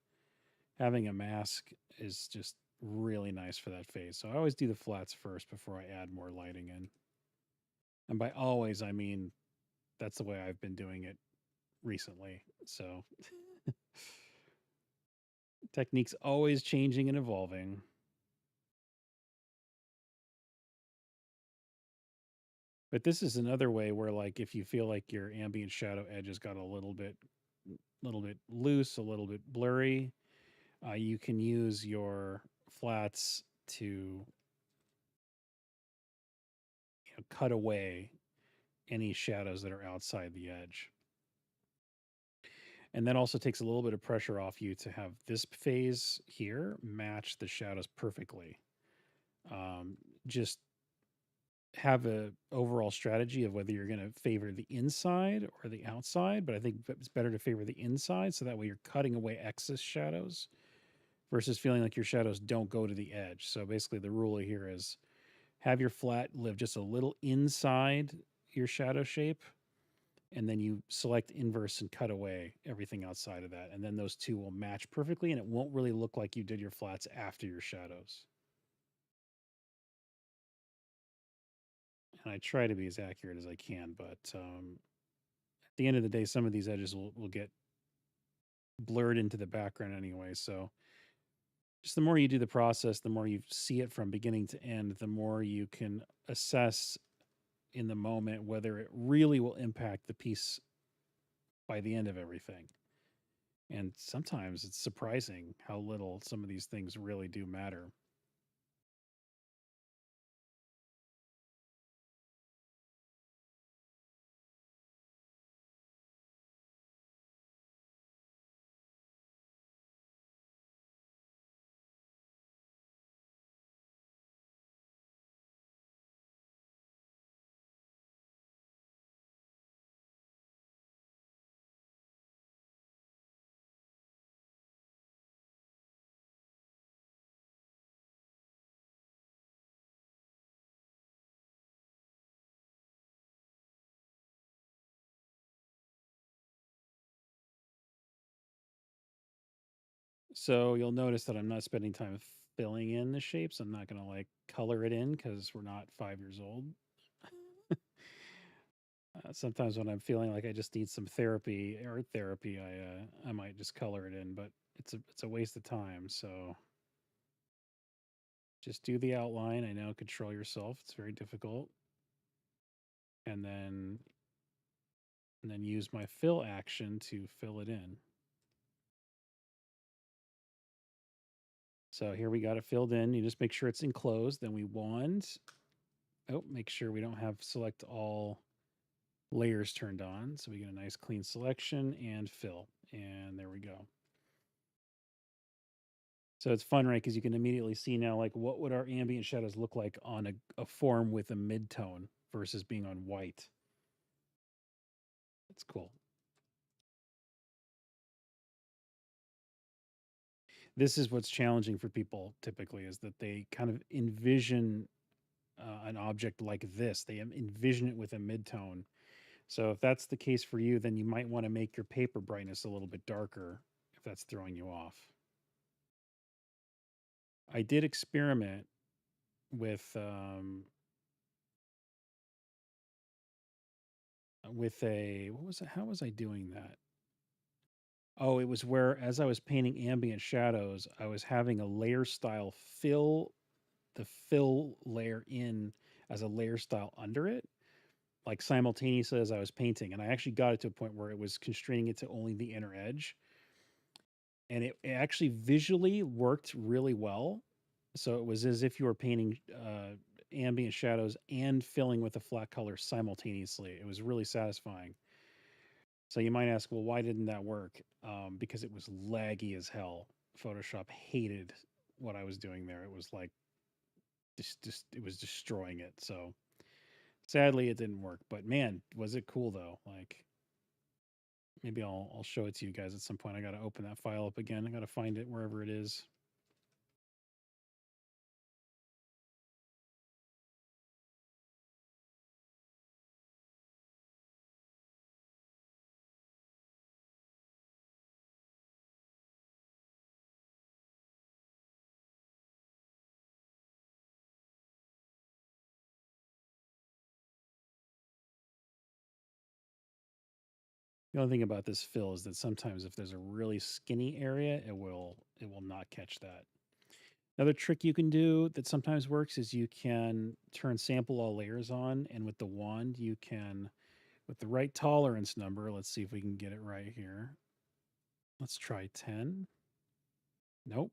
having a mask is just really nice for that phase. So I always do the flats first before I add more lighting in. And by always, I mean that's the way I've been doing it recently. So techniques always changing and evolving. But this is another way where, like, if you feel like your ambient shadow edge has got a little bit loose, a little bit blurry, you can use your flats to, cut away any shadows that are outside the edge. And that also takes a little bit of pressure off you to have this phase here match the shadows perfectly. Just have a overall strategy of whether you're going to favor the inside or the outside, but I think it's better to favor the inside so that way you're cutting away excess shadows versus feeling like your shadows don't go to the edge. So basically the rule here is have your flat live just a little inside your shadow shape, and then you select inverse and cut away everything outside of that, and then those two will match perfectly and it won't really look like you did your flats after your shadows. And I try to be as accurate as I can, but at the end of the day, some of these edges will get blurred into the background anyway. So just the more you do the process, the more you see it from beginning to end, the more you can assess in the moment whether it really will impact the piece by the end of everything. And sometimes it's surprising how little some of these things really do matter. So you'll notice that I'm not spending time filling in the shapes. I'm not going to like color it in because we're not 5 years old. Sometimes when I'm feeling like I just need some therapy, art therapy, I might just color it in, but it's a waste of time. So just do the outline. I know, control yourself. It's very difficult, and then use my fill action to fill it in. So here we got it filled in. You just make sure it's enclosed. Then we wand. Oh, make sure we don't have select all layers turned on. So we get a nice clean selection and fill. And there we go. So it's fun, right? Because you can immediately see now, like, what would our ambient shadows look like on a form with a mid-tone versus being on white. It's cool. This is what's challenging for people typically is that they kind of envision an object like this. They envision it with a mid-tone. So if that's the case for you, then you might want to make your paper brightness a little bit darker if that's throwing you off. I did experiment with a what was it? How was I doing that? Oh, it was where as I was painting ambient shadows, I was having a layer style fill the fill layer in as a layer style under it, like simultaneously as I was painting. And I actually got it to a point where it was constraining it to only the inner edge. And it actually visually worked really well. So it was as if you were painting ambient shadows and filling with a flat color simultaneously. It was really satisfying. So you might ask, well, why didn't that work? Because it was laggy as hell. Photoshop hated what I was doing there. It was like just it was destroying it. So sadly, it didn't work. But man, was it cool though? Like maybe I'll show it to you guys at some point. I got to open that file up again. I got to find it wherever it is. The only thing about this fill is that sometimes if there's a really skinny area, it will not catch that. Another trick you can do that sometimes works is you can turn sample all layers on, and with the wand, you can, with the right tolerance number, let's see if we can get it right here. Let's try 10. Nope.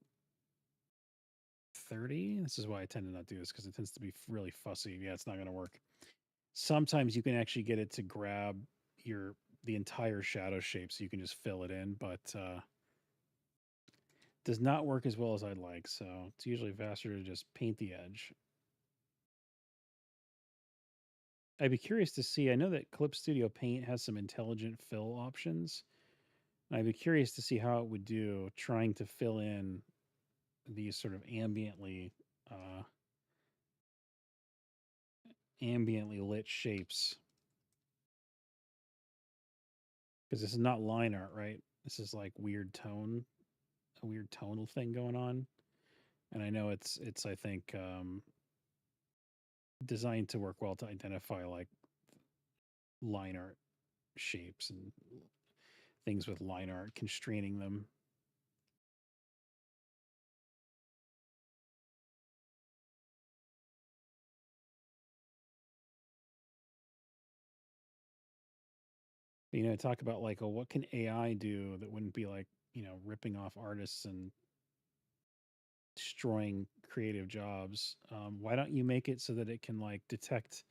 30. This is why I tend to not do this because it tends to be really fussy. Yeah, it's not going to work. Sometimes you can actually get it to grab the entire shadow shape so you can just fill it in, but does not work as well as I'd like. So it's usually faster to just paint the edge. I'd be curious to see. I know that Clip Studio Paint has some intelligent fill options. I'd be curious to see how it would do trying to fill in these sort of uh, ambiently lit shapes. Because this is not line art, right? This is like a weird tonal thing going on. And I know it's I think designed to work well to identify like line art shapes and things with line art constraining them. You know, talk about like, oh, what can AI do that wouldn't be like, ripping off artists and destroying creative jobs? Why don't you make it so that it can like detect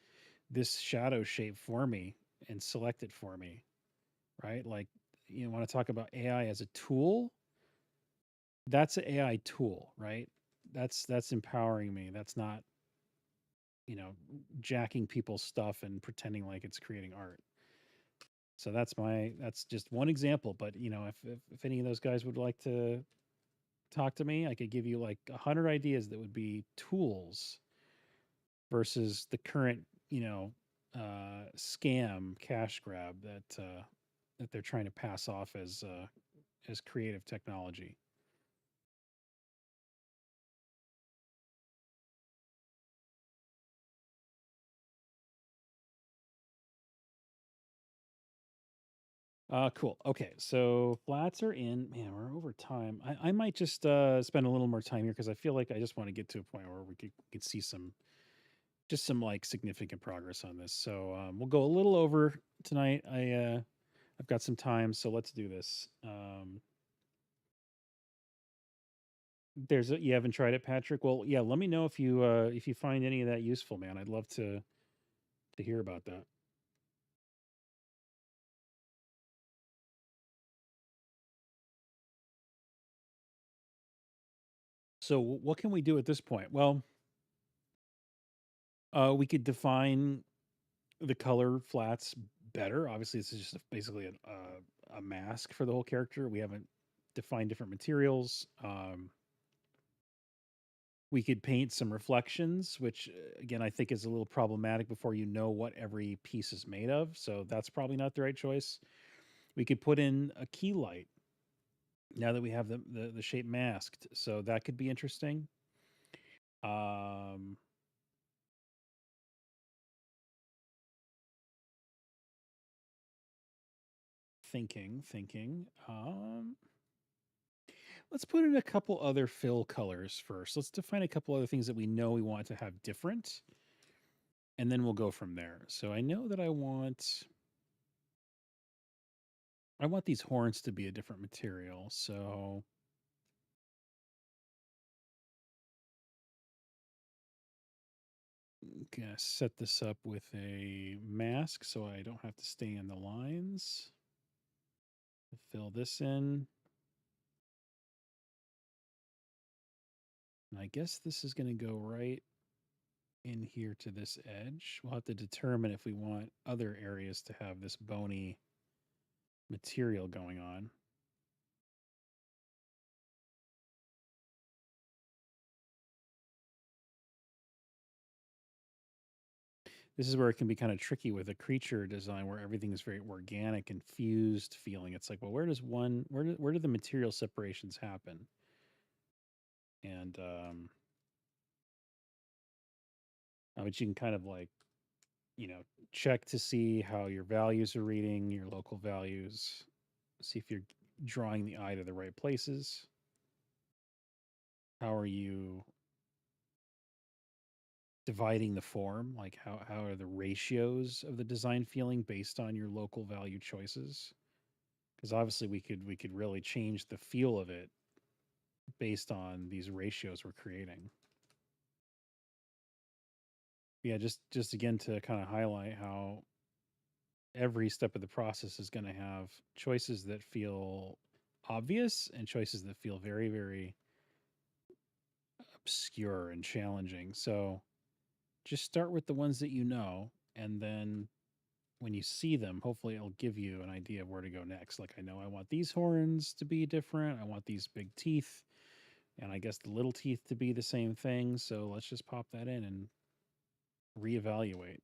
this shadow shape for me and select it for me, right? Like, you want to talk about AI as a tool? That's an AI tool, right? That's empowering me. That's not, you know, jacking people's stuff and pretending like it's creating art. So that's just one example. But if any of those guys would like to talk to me, I could give you like 100 ideas that would be tools versus the current, scam cash grab that they're trying to pass off as creative technology. Cool. Okay, so flats are in. Man, we're over time. I might just spend a little more time here because I feel like I just want to get to a point where we could see some like significant progress on this. So we'll go a little over tonight. I've got some time, so let's do this. You haven't tried it, Patrick? Well, yeah. Let me know if you find any of that useful, man. I'd love to hear about that. So what can we do at this point? Well, we could define the color flats better. Obviously, this is just basically a mask for the whole character. We haven't defined different materials. We could paint some reflections, which again I think is a little problematic before you know what every piece is made of. So that's probably not the right choice. We could put in a key light now that we have the shape masked. So that could be interesting. Um, thinking. Let's put in a couple other fill colors first. Let's define a couple other things that we know we want to have different, and then we'll go from there. So I know that I want these horns to be a different material. So I'm gonna set this up with a mask so I don't have to stay in the lines. Fill this in. And I guess this is going to go right in here to this edge. We'll have to determine if we want other areas to have this bony material going on. This is where it can be kind of tricky with a creature design where everything is very organic and fused feeling. It's like, well, where do the material separations happen? And but you can kind of like, you know, check to see how your values are reading, your local values, see if you're drawing the eye to the right places. how are you dividing the form? Like how are the ratios of the design feeling based on your local value choices? Because obviously we could really change the feel of it based on these ratios we're creating. Yeah, just again to kind of highlight how every step of the process is going to have choices that feel obvious and choices that feel very, very obscure and challenging. So just start with the ones that you know, and then when you see them, hopefully it'll give you an idea of where to go next. Like, I know I want these horns to be different, I want these big teeth, and I guess the little teeth to be the same thing. So let's just pop that in and reevaluate.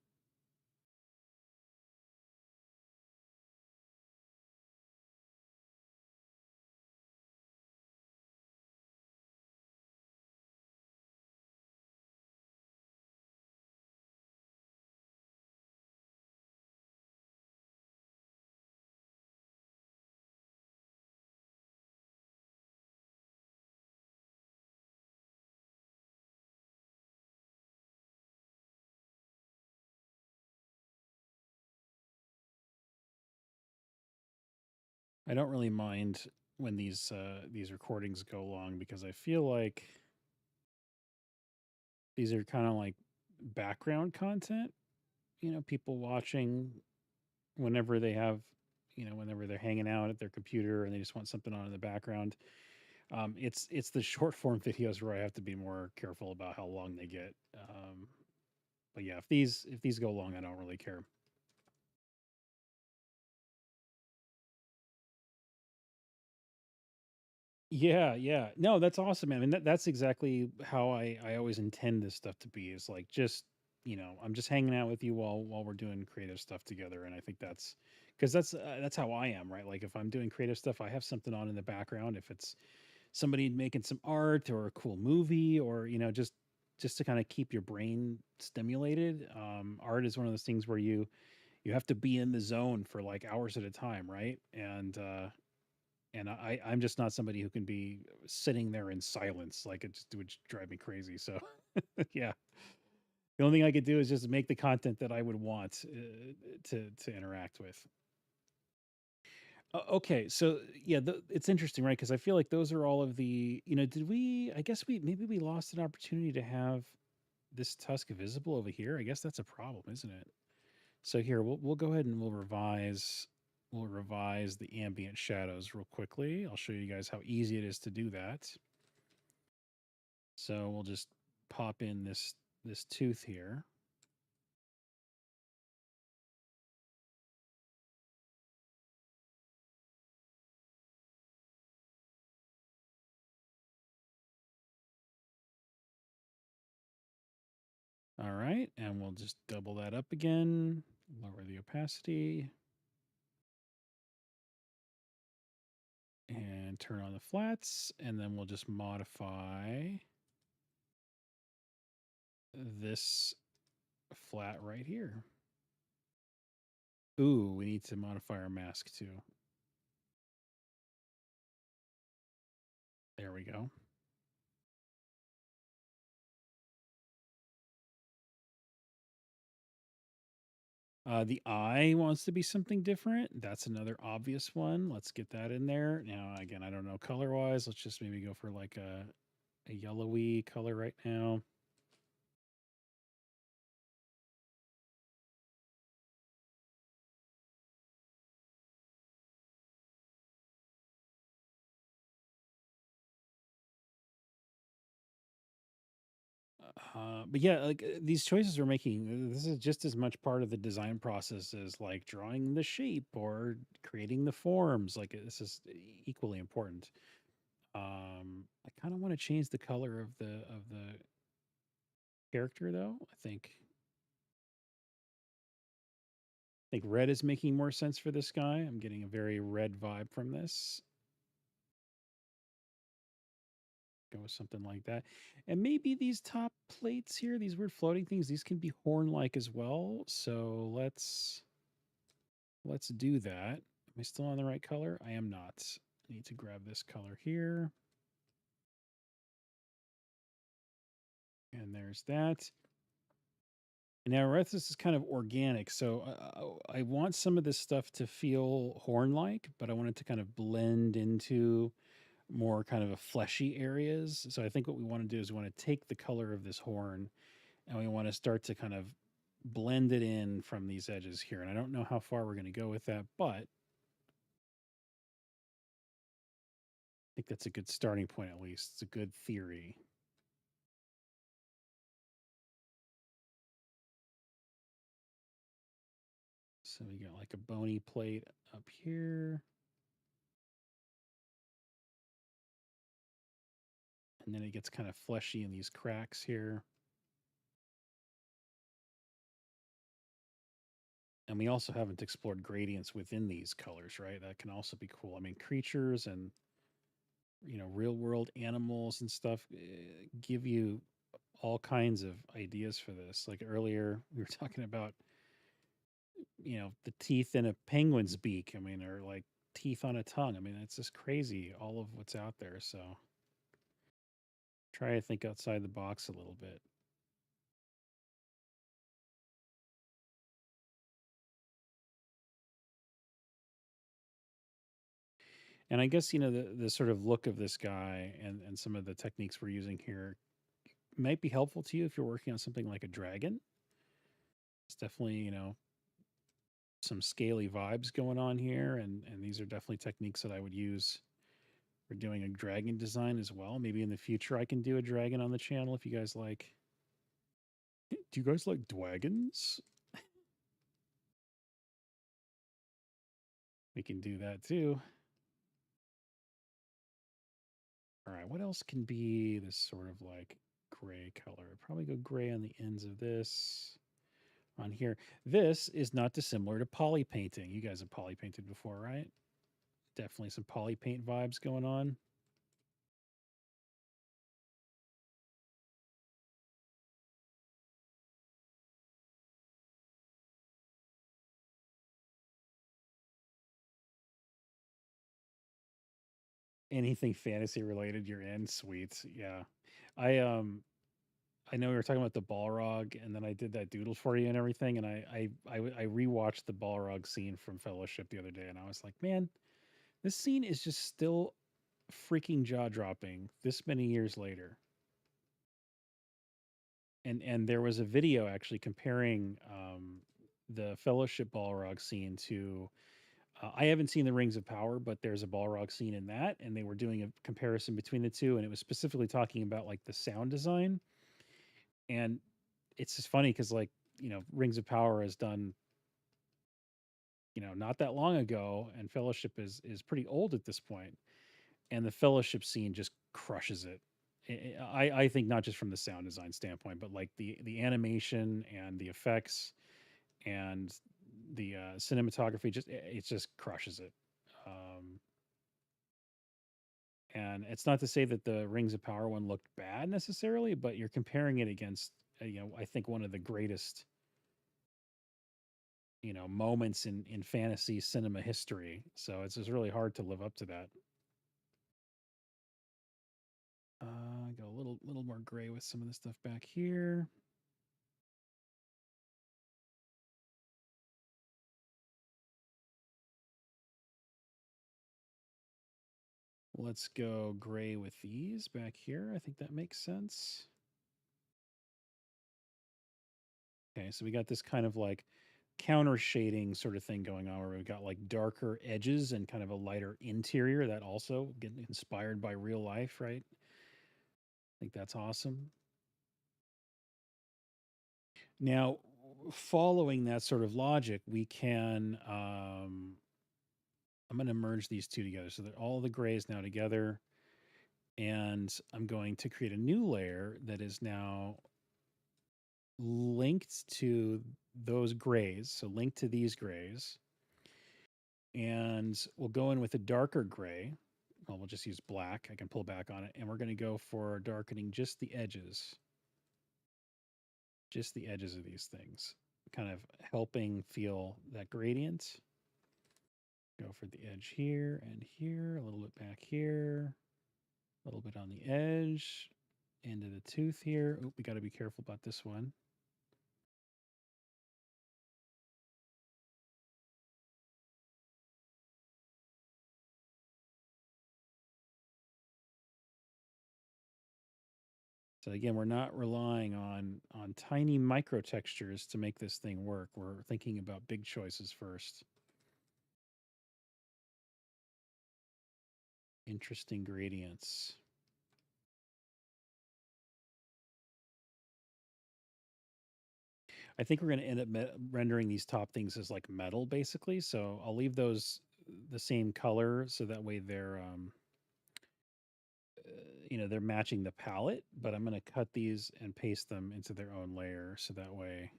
I don't really mind when these recordings go long because I feel like these are kind of like background content, people watching whenever they have, whenever they're hanging out at their computer and they just want something on in the background. It's the short form videos where I have to be more careful about how long they get. But yeah, if these go long, I don't really care. Yeah, yeah. No, that's awesome, man. I mean, that's exactly how I always intend this stuff to be. Is like just I'm just hanging out with you while we're doing creative stuff together, and I think that's because that's how I am, right? Like if I'm doing creative stuff, I have something on in the background. If it's somebody making some art or a cool movie, or just to kind of keep your brain stimulated. Art is one of those things where you have to be in the zone for like hours at a time, right? And I'm just not somebody who can be sitting there in silence. Like it just would drive me crazy. So yeah, the only thing I could do is just make the content that I would want to interact with. Okay, so yeah, it's interesting, right? Because I feel like those are all of the Did we? I guess we maybe we lost an opportunity to have this tusk visible over here. I guess that's a problem, isn't it? So here we'll go ahead and we'll revise the ambient shadows real quickly. I'll show you guys how easy it is to do that. So we'll just pop in this tooth here. All right, and we'll just double that up again, lower the opacity, and turn on the flats, and then we'll just modify this flat right here. Ooh, we need to modify our mask too. There we go. The eye wants to be something different. That's another obvious one. Let's get that in there. Now, again, I don't know color wise. Let's just maybe go for like a yellowy color right now. But yeah, like these choices we're making, this is just as much part of the design process as like drawing the shape or creating the forms. Like this is equally important. I kind of want to change the color of the character though. I think red is making more sense for this guy. I'm getting a very red vibe from this. Go with something like that. And maybe these top plates here, these weird floating things, these can be horn-like as well. So let's do that. Am I still on the right color? I am not. I need to grab this color here. And there's that. Now, Arethus is kind of organic, so I want some of this stuff to feel horn-like, but I want it to kind of blend into more kind of a fleshy areas. So I think what we want to do is we want to take the color of this horn and we want to start to kind of blend it in from these edges here. And I don't know how far we're going to go with that, but I think that's a good starting point at least. It's a good theory. So we got like a bony plate up here. And then it gets kind of fleshy in these cracks here. And we also haven't explored gradients within these colors, right? That can also be cool. I mean, creatures and, real world animals and stuff give you all kinds of ideas for this. Like earlier, we were talking about, the teeth in a penguin's beak. I mean, or like teeth on a tongue. I mean, it's just crazy, all of what's out there. So try to think outside the box a little bit. And I guess, the sort of look of this guy and some of the techniques we're using here might be helpful to you if you're working on something like a dragon. It's definitely, some scaly vibes going on here. And these are definitely techniques that I would use for doing a dragon design as well. Maybe in the future I can do a dragon on the channel if you guys like. Do you guys like dragons? We can do that too. All right, what else can be this sort of like gray color? Probably go gray on the ends of this. On here. This is not dissimilar to poly painting. You guys have poly painted before, right? Definitely some poly paint vibes going on. Anything fantasy related, you're in. Sweet. Yeah. I know we were talking about the Balrog, and then I did that doodle for you and everything, and I rewatched the Balrog scene from Fellowship the other day, and I was like, man, this scene is just still freaking jaw dropping this many years later. And there was a video actually comparing the Fellowship Balrog scene to. I haven't seen the Rings of Power, but there's a Balrog scene in that, and they were doing a comparison between the two, and it was specifically talking about like the sound design. And it's just funny because like Rings of Power has done not that long ago, and Fellowship is pretty old at this point, and the Fellowship scene just crushes it. I think not just from the sound design standpoint, but like the animation and the effects and the cinematography, just it just crushes it. Um, and it's not to say that the Rings of Power one looked bad necessarily, but you're comparing it against I think one of the greatest moments in fantasy cinema history. So it's just really hard to live up to that. Go a little more gray with some of the stuff back here. Let's go gray with these back here. I think that makes sense. Okay, so we got this kind of like counter shading sort of thing going on where we've got like darker edges and kind of a lighter interior that also getting inspired by real life, right? I think that's awesome. Now, following that sort of logic, we can I'm going to merge these two together so that all the grays now together. And I'm going to create a new layer that is now linked to those grays. So linked to these grays. And we'll go in with a darker gray. Well, we'll just use black. I can pull back on it. And we're going to go for darkening just the edges. Just the edges of these things. Kind of helping feel that gradient. Go for the edge here and here. A little bit back here. A little bit on the edge. end of the tooth here. Oh, we got to be careful about this one. So again, we're not relying on tiny micro textures to make this thing work. We're thinking about big choices first. Interesting gradients. I think we're going to end up rendering these top things as like metal, basically. So I'll leave those the same color, so that way they're they're matching the palette. But I'm going to cut these and paste them into their own layer, so that way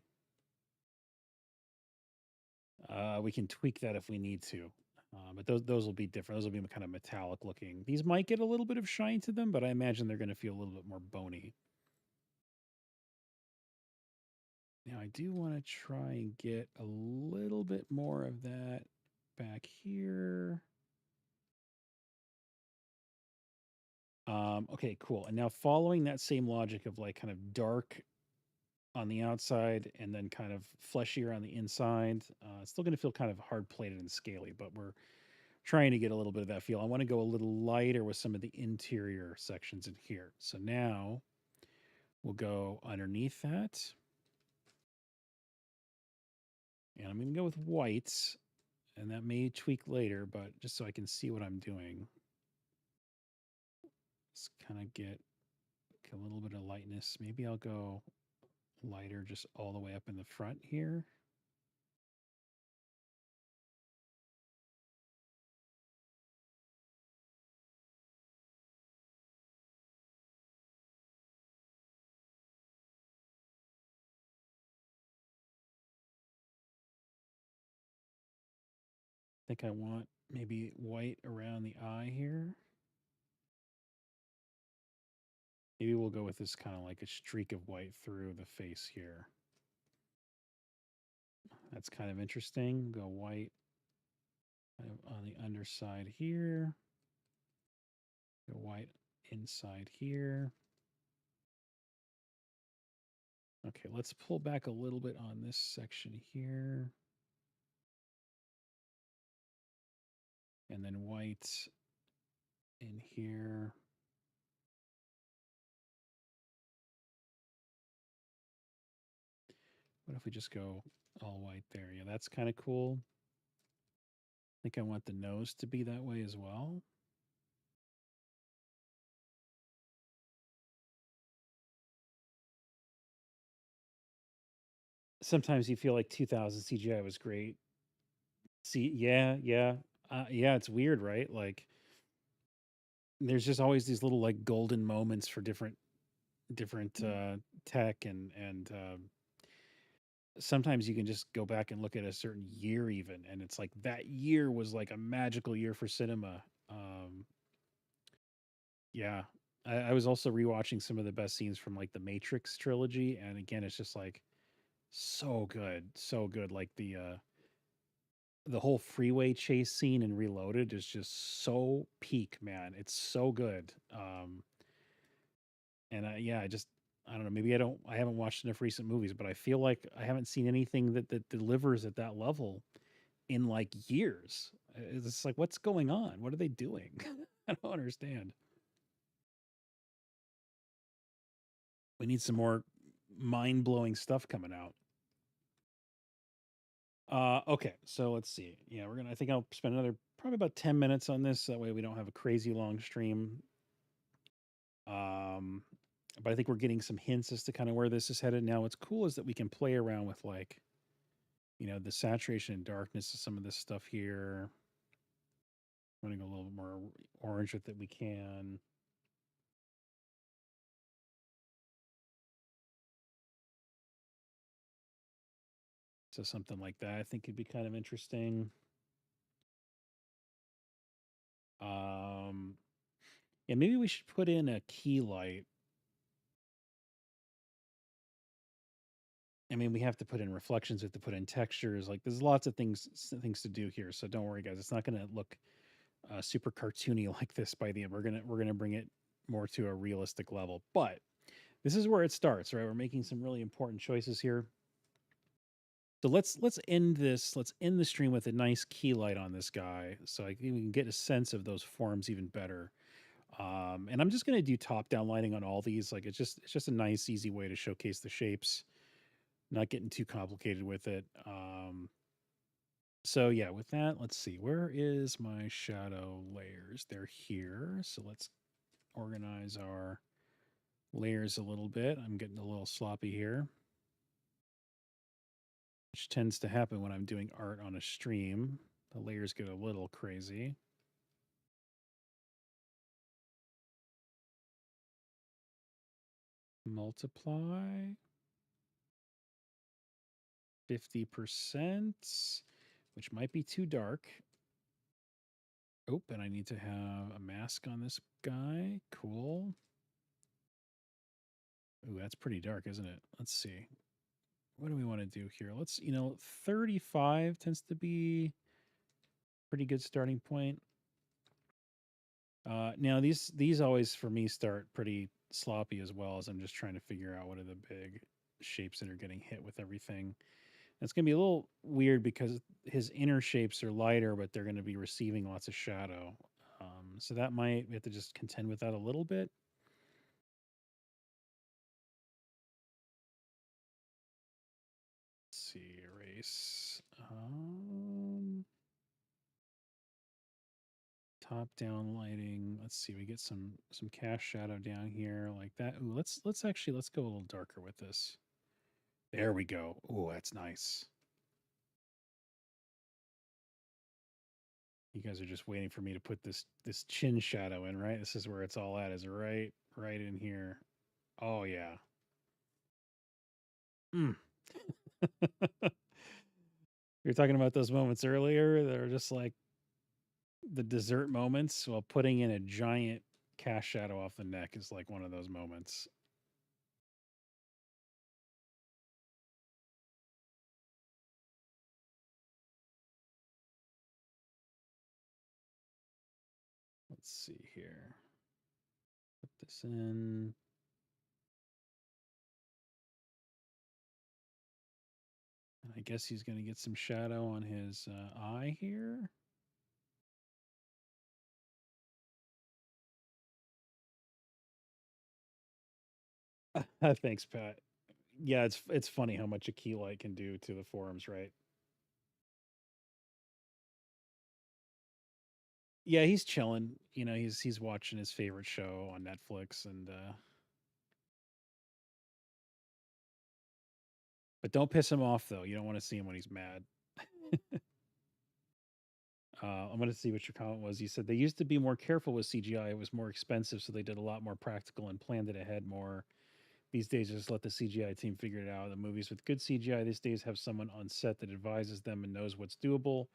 we can tweak that if we need to. But those will be different. Those will be kind of metallic looking. These might get a little bit of shine to them, but I imagine they're going to feel a little bit more bony. Now, I do want to try and get a little bit more of that back here. Okay, cool. And now following that same logic of like kind of dark on the outside and then kind of fleshier on the inside, it's still going to feel kind of hard plated and scaly, but we're trying to get a little bit of that feel. I want to go a little lighter with some of the interior sections in here. So now we'll go underneath that. And I'm going to go with whites, and that may tweak later, but just so I can see what I'm doing. Let's kind of get a little bit of lightness. Maybe I'll go lighter just all the way up in the front here. I think I want maybe white around the eye here. Maybe we'll go with this kind of like a streak of white through the face here. That's kind of interesting. Go white on the underside here. Go white inside here. Okay, let's pull back a little bit on this section here. And then white in here. What if we just go all white there? Yeah, that's kind of cool. I think I want the nose to be that way as well. Sometimes you feel like 2000 CGI was great. See, yeah. Yeah, it's weird, right? Like there's just always these little like golden moments for different tech, and sometimes you can just go back and look at a certain year even, and it's like that year was like a magical year for cinema. Yeah. I was also rewatching some of the best scenes from like the Matrix trilogy, and again it's just like so good, so good. Like the whole freeway chase scene in Reloaded is just so peak, man. It's so good. And yeah, I don't know. Maybe I haven't watched enough recent movies, but I feel like I haven't seen anything that delivers at that level in like years. It's like, what's going on? What are they doing? I don't understand. We need some more mind blowing stuff coming out. Okay, so let's see. Yeah, I think I'll spend another probably about 10 minutes on this. That way we don't have a crazy long stream. Um, but I think we're getting some hints as to kind of where this is headed. Now, what's cool is that we can play around with like, the saturation and darkness of some of this stuff here. I'm going to go a little bit more orange with it. We can. So something like that I think could be kind of interesting. Yeah, maybe we should put in a key light. I mean, we have to put in reflections, we have to put in textures. Like, there's lots of things to do here. So don't worry, guys. It's not going to look super cartoony like this by the end. We're gonna bring it more to a realistic level. But this is where it starts, right? We're making some really important choices here. So let's end this. Let's end the stream with a nice key light on this guy, so I think we can get a sense of those forms even better. And I'm just going to do top down lighting on all these. Like it's just a nice, easy way to showcase the shapes, not getting too complicated with it. So yeah, with that, let's see. Where is my shadow layers? They're here. So let's organize our layers a little bit. I'm getting a little sloppy here, which tends to happen when I'm doing art on a stream. The layers get a little crazy. Multiply 50%, which might be too dark. Oh, and I need to have a mask on this guy. Cool. Ooh, that's pretty dark, isn't it? Let's see. What do we want to do here? Let's, 35 tends to be pretty good starting point. Now these always for me start pretty sloppy as well, as I'm just trying to figure out what are the big shapes that are getting hit with everything. And it's gonna be a little weird because his inner shapes are lighter, but they're gonna be receiving lots of shadow. So that might we have to just contend with that a little bit. Let's see, erase. Top down lighting. Let's see. We get some cast shadow down here like that. Ooh, let's actually let's go a little darker with this. There we go. Ooh, that's nice. You guys are just waiting for me to put this chin shadow in, right? This is where it's all at, is right in here. Oh yeah. Mm. We were talking about those moments earlier that are just like the dessert moments. While putting in a giant cast shadow off the neck is like one of those moments. Let's see here. Put this in. And I guess he's going to get some shadow on his eye here. Thanks, Pat. Yeah, it's funny how much a key light can do to the forums, right? Yeah, he's chilling. He's watching his favorite show on Netflix, and but don't piss him off though. You don't want to see him when he's mad. I'm going to see what your comment was. You said they used to be more careful with CGI. It was more expensive, so they did a lot more practical and planned it ahead more. These days, just let the CGI team figure it out. The movies with good CGI these days have someone on set that advises them and knows what's doable.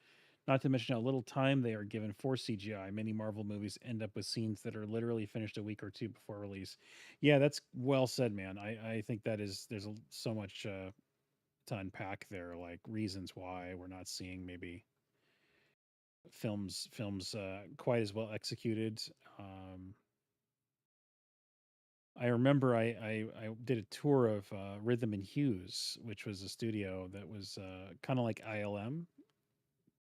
Not to mention how little time they are given for CGI. Many Marvel movies end up with scenes that are literally finished a week or two before release. Yeah, that's well said, man. I think there's so much to unpack there, like reasons why we're not seeing maybe films quite as well executed. Um, I remember I did a tour of Rhythm and Hues, which was a studio that was kind of like ILM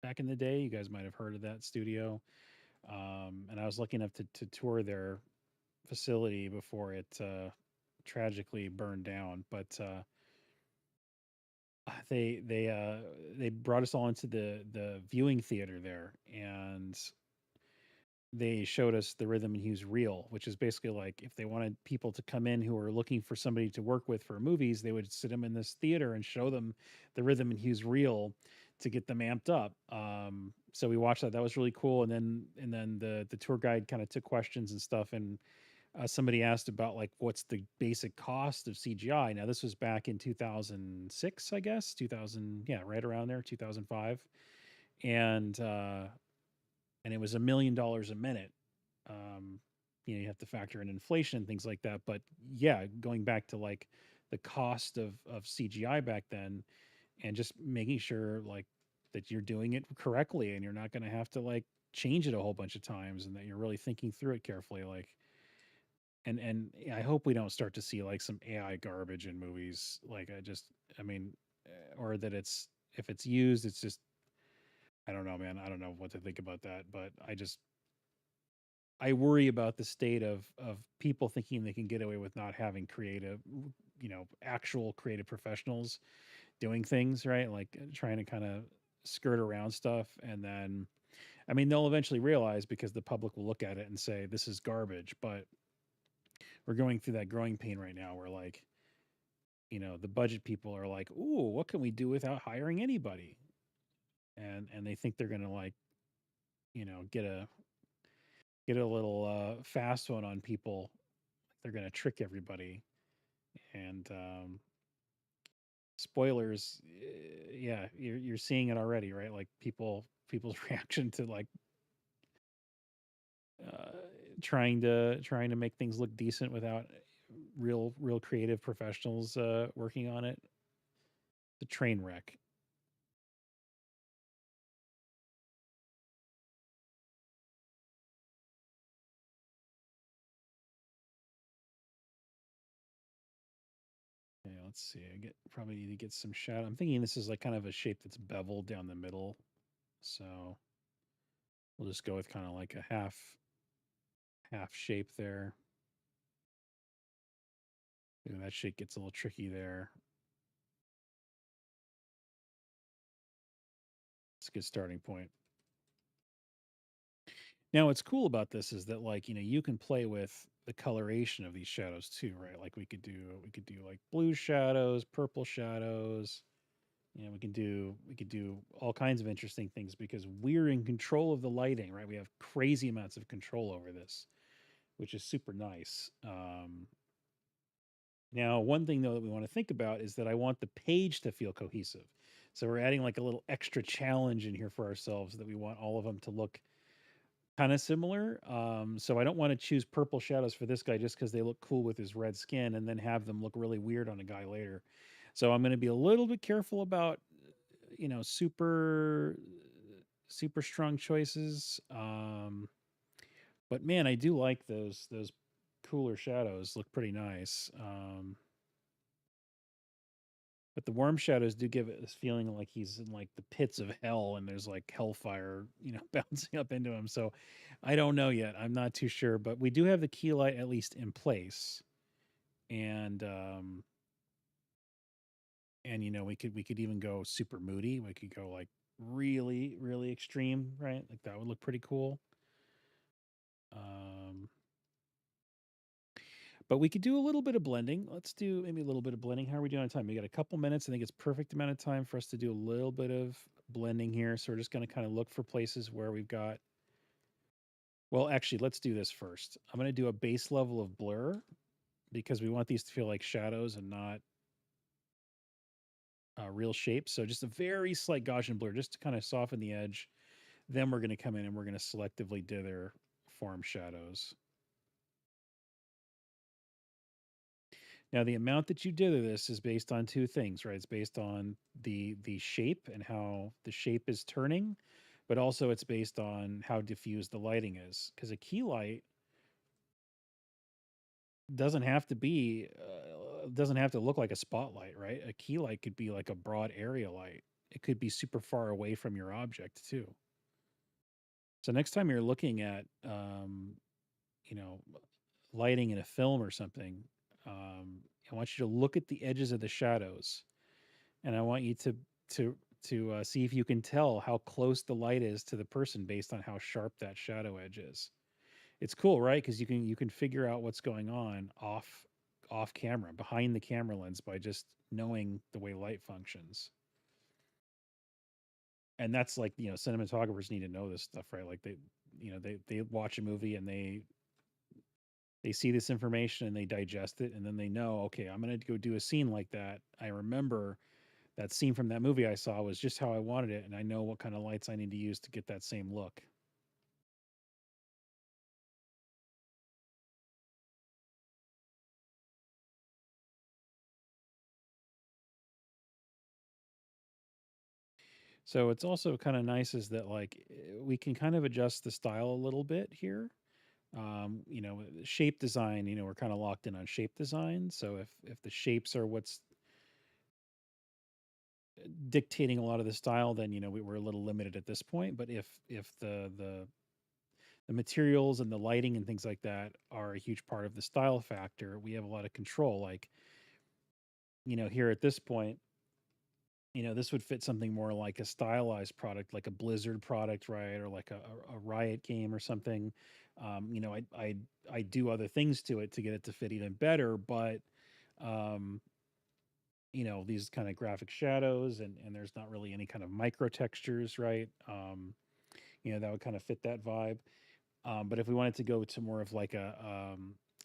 back in the day. You guys might have heard of that studio. And I was lucky enough to tour their facility before it tragically burned down. But they brought us all into the viewing theater there, and they showed us the Rhythm and Hues reel, which is basically like if they wanted people to come in who are looking for somebody to work with for movies, they would sit them in this theater and show them the Rhythm and Hues reel to get them amped up. So we watched that. That was really cool. And then the tour guide kind of took questions and stuff, and somebody asked about like what's the basic cost of CGI. Now this was back in 2006, I guess 2000, yeah, right around there, 2005, and and it was $1 million a minute. Um, you have to factor in inflation and things like that. But yeah, going back to like the cost of CGI back then, and just making sure like that you're doing it correctly, and you're not going to have to like change it a whole bunch of times, and that you're really thinking through it carefully. Like And I hope we don't start to see like some AI garbage in movies. Like I mean, or that it's if it's used, it's just I don't know, man. I don't know what to think about that, but I worry about the state of people thinking they can get away with not having creative, actual creative professionals doing things, right? Like trying to kind of skirt around stuff, and then I mean they'll eventually realize because the public will look at it and say this is garbage, but we're going through that growing pain right now where like the budget people are like, "Ooh, what can we do without hiring anybody?" And they think they're going to like, get a little fast one on people. They're going to trick everybody. And spoilers, yeah, you're seeing it already, right? Like people's reaction to like uh, trying to make things look decent without real creative professionals working on it. The train wreck. Yeah, let's see. I get probably need to get some shadow. I'm thinking this is like kind of a shape that's beveled down the middle. So we'll just go with kind of like a half shape there. Ooh, that shape gets a little tricky there. It's a good starting point. Now, what's cool about this is that like, you can play with the coloration of these shadows too, right? Like we could do like blue shadows, purple shadows. We could do all kinds of interesting things because we're in control of the lighting, right? We have crazy amounts of control over this, which is super nice. Now, one thing though that we want to think about is that I want the page to feel cohesive. So we're adding like a little extra challenge in here for ourselves that we want all of them to look kind of similar. So I don't want to choose purple shadows for this guy just because they look cool with his red skin and then have them look really weird on a guy later. So I'm going to be a little bit careful about, super strong choices. But man, I do like those cooler shadows. Look pretty nice. But the worm shadows do give it this feeling like he's in like the pits of hell and there's like hellfire, bouncing up into him. So I don't know yet. I'm not too sure, but we do have the key light at least in place. And we could even go super moody. We could go like really, really extreme, right? Like that would look pretty cool. Um but we could do a little bit of blending. Let's do maybe a little bit of blending. How are we doing on time? We got a couple minutes. I think it's perfect amount of time for us to do a little bit of blending here. So we're just going to kind of look for places where we've got. Well, actually, let's do this first. I'm going to do a base level of blur because we want these to feel like shadows and not real shapes. So just a very slight Gaussian blur just to kind of soften the edge. Then we're going to come in and we're going to selectively dither form shadows. Now, the amount that you dither this is based on two things, right? It's based on the shape and how the shape is turning, but also it's based on how diffused the lighting is. Because a key light doesn't have to look like a spotlight, right? A key light could be like a broad area light. It could be super far away from your object too. So next time you're looking at you know, lighting in a film or something, I want you to look at the edges of the shadows, and I want you to see if you can tell how close the light is to the person based on how sharp that shadow edge is. It's cool, right? Because you can figure out what's going on off camera, behind the camera lens by just knowing the way light functions. And that's like, cinematographers need to know this stuff, right? Like they watch a movie and they see this information and they digest it and then they know, okay, I'm going to go do a scene like that. I remember that scene from that movie I saw was just how I wanted it and I know what kind of lights I need to use to get that same look. So it's also kind of nice is that like we can kind of adjust the style a little bit here. Shape design, we're kind of locked in on shape design. So if the shapes are what's dictating a lot of the style, then we're a little limited at this point. But if the materials and the lighting and things like that are a huge part of the style factor, we have a lot of control. Like, here at this point, this would fit something more like a stylized product, like a Blizzard product, right? Or like a Riot game or something. I do other things to it to get it to fit even better, but um, these kind of graphic shadows and there's not really any kind of micro textures, right? That would kind of fit that vibe. But if we wanted to go to more of like a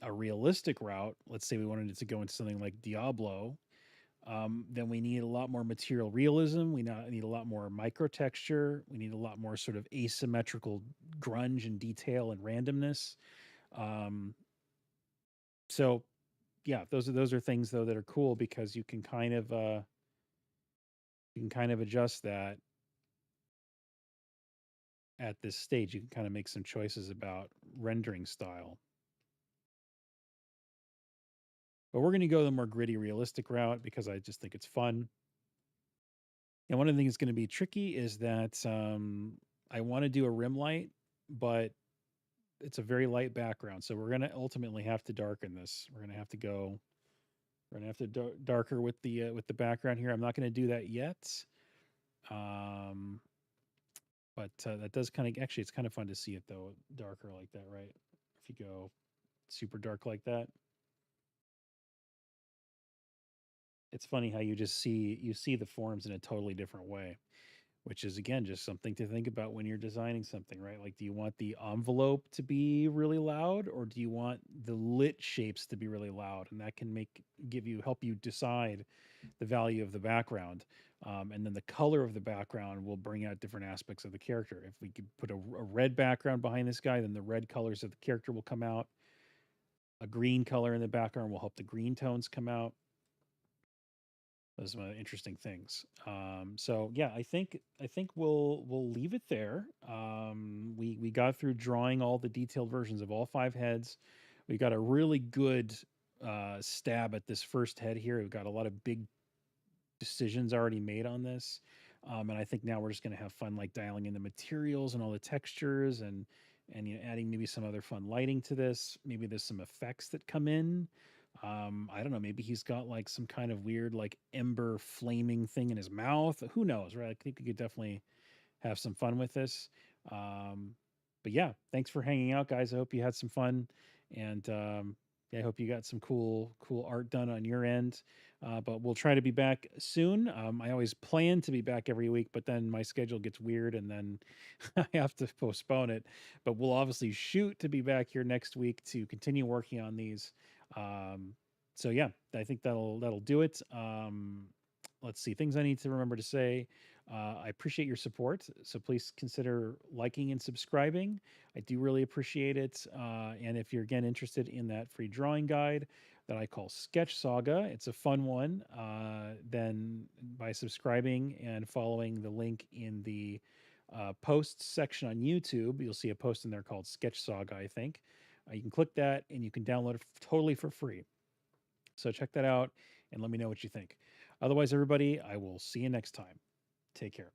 realistic route, let's say we wanted it to go into something like Diablo, then we need a lot more material realism. We need a lot more micro texture. We need a lot more sort of asymmetrical grunge and detail and randomness. Um, so yeah, those are things though that are cool because you can kind of adjust that at this stage. You can kind of make some choices about rendering style. But we're going to go the more gritty, realistic route because I just think it's fun. And one of the things that's going to be tricky is that I want to do a rim light, but it's a very light background. So we're going to ultimately have to darken this. We're going to have to go. We're going to have to darker with the background here. I'm not going to do that yet. But that does kind of actually, it's kind of fun to see it though darker like that, right? If you go super dark like that, it's funny how you see the forms in a totally different way, which is again just something to think about when you're designing something, right? Like, do you want the envelope to be really loud, or do you want the lit shapes to be really loud? And that can help you decide the value of the background. And then the color of the background will bring out different aspects of the character. If we could put a red background behind this guy, then the red colors of the character will come out. A green color in the background will help the green tones come out. Those are interesting things. So yeah, I think we'll leave it there. We got through drawing all the detailed versions of all 5 heads. We got a really good stab at this first head here. We've got a lot of big decisions already made on this. And I think now we're just going to have fun, like dialing in the materials and all the textures and adding maybe some other fun lighting to this. Maybe there's some effects that come in. I don't know. Maybe he's got like some kind of weird like ember flaming thing in his mouth. Who knows, right? I think we could definitely have some fun with this. Um, but yeah, thanks for hanging out, guys. I hope you had some fun, and yeah, I hope you got some cool art done on your end. But we'll try to be back soon. I always plan to be back every week, but then my schedule gets weird, and then I have to postpone it. But we'll obviously shoot to be back here next week to continue working on these. Um, so yeah, I think that'll do it. Let's see, things I need to remember to say. I appreciate your support, so please consider liking and subscribing. I do really appreciate it. And if you're again interested in that free drawing guide that I call Sketch Saga, it's a fun one. Then by subscribing and following the link in the posts section on YouTube, you'll see a post in there called Sketch Saga, I think. You can click that and you can download it totally for free. So check that out and let me know what you think. Otherwise, everybody, I will see you next time. Take care.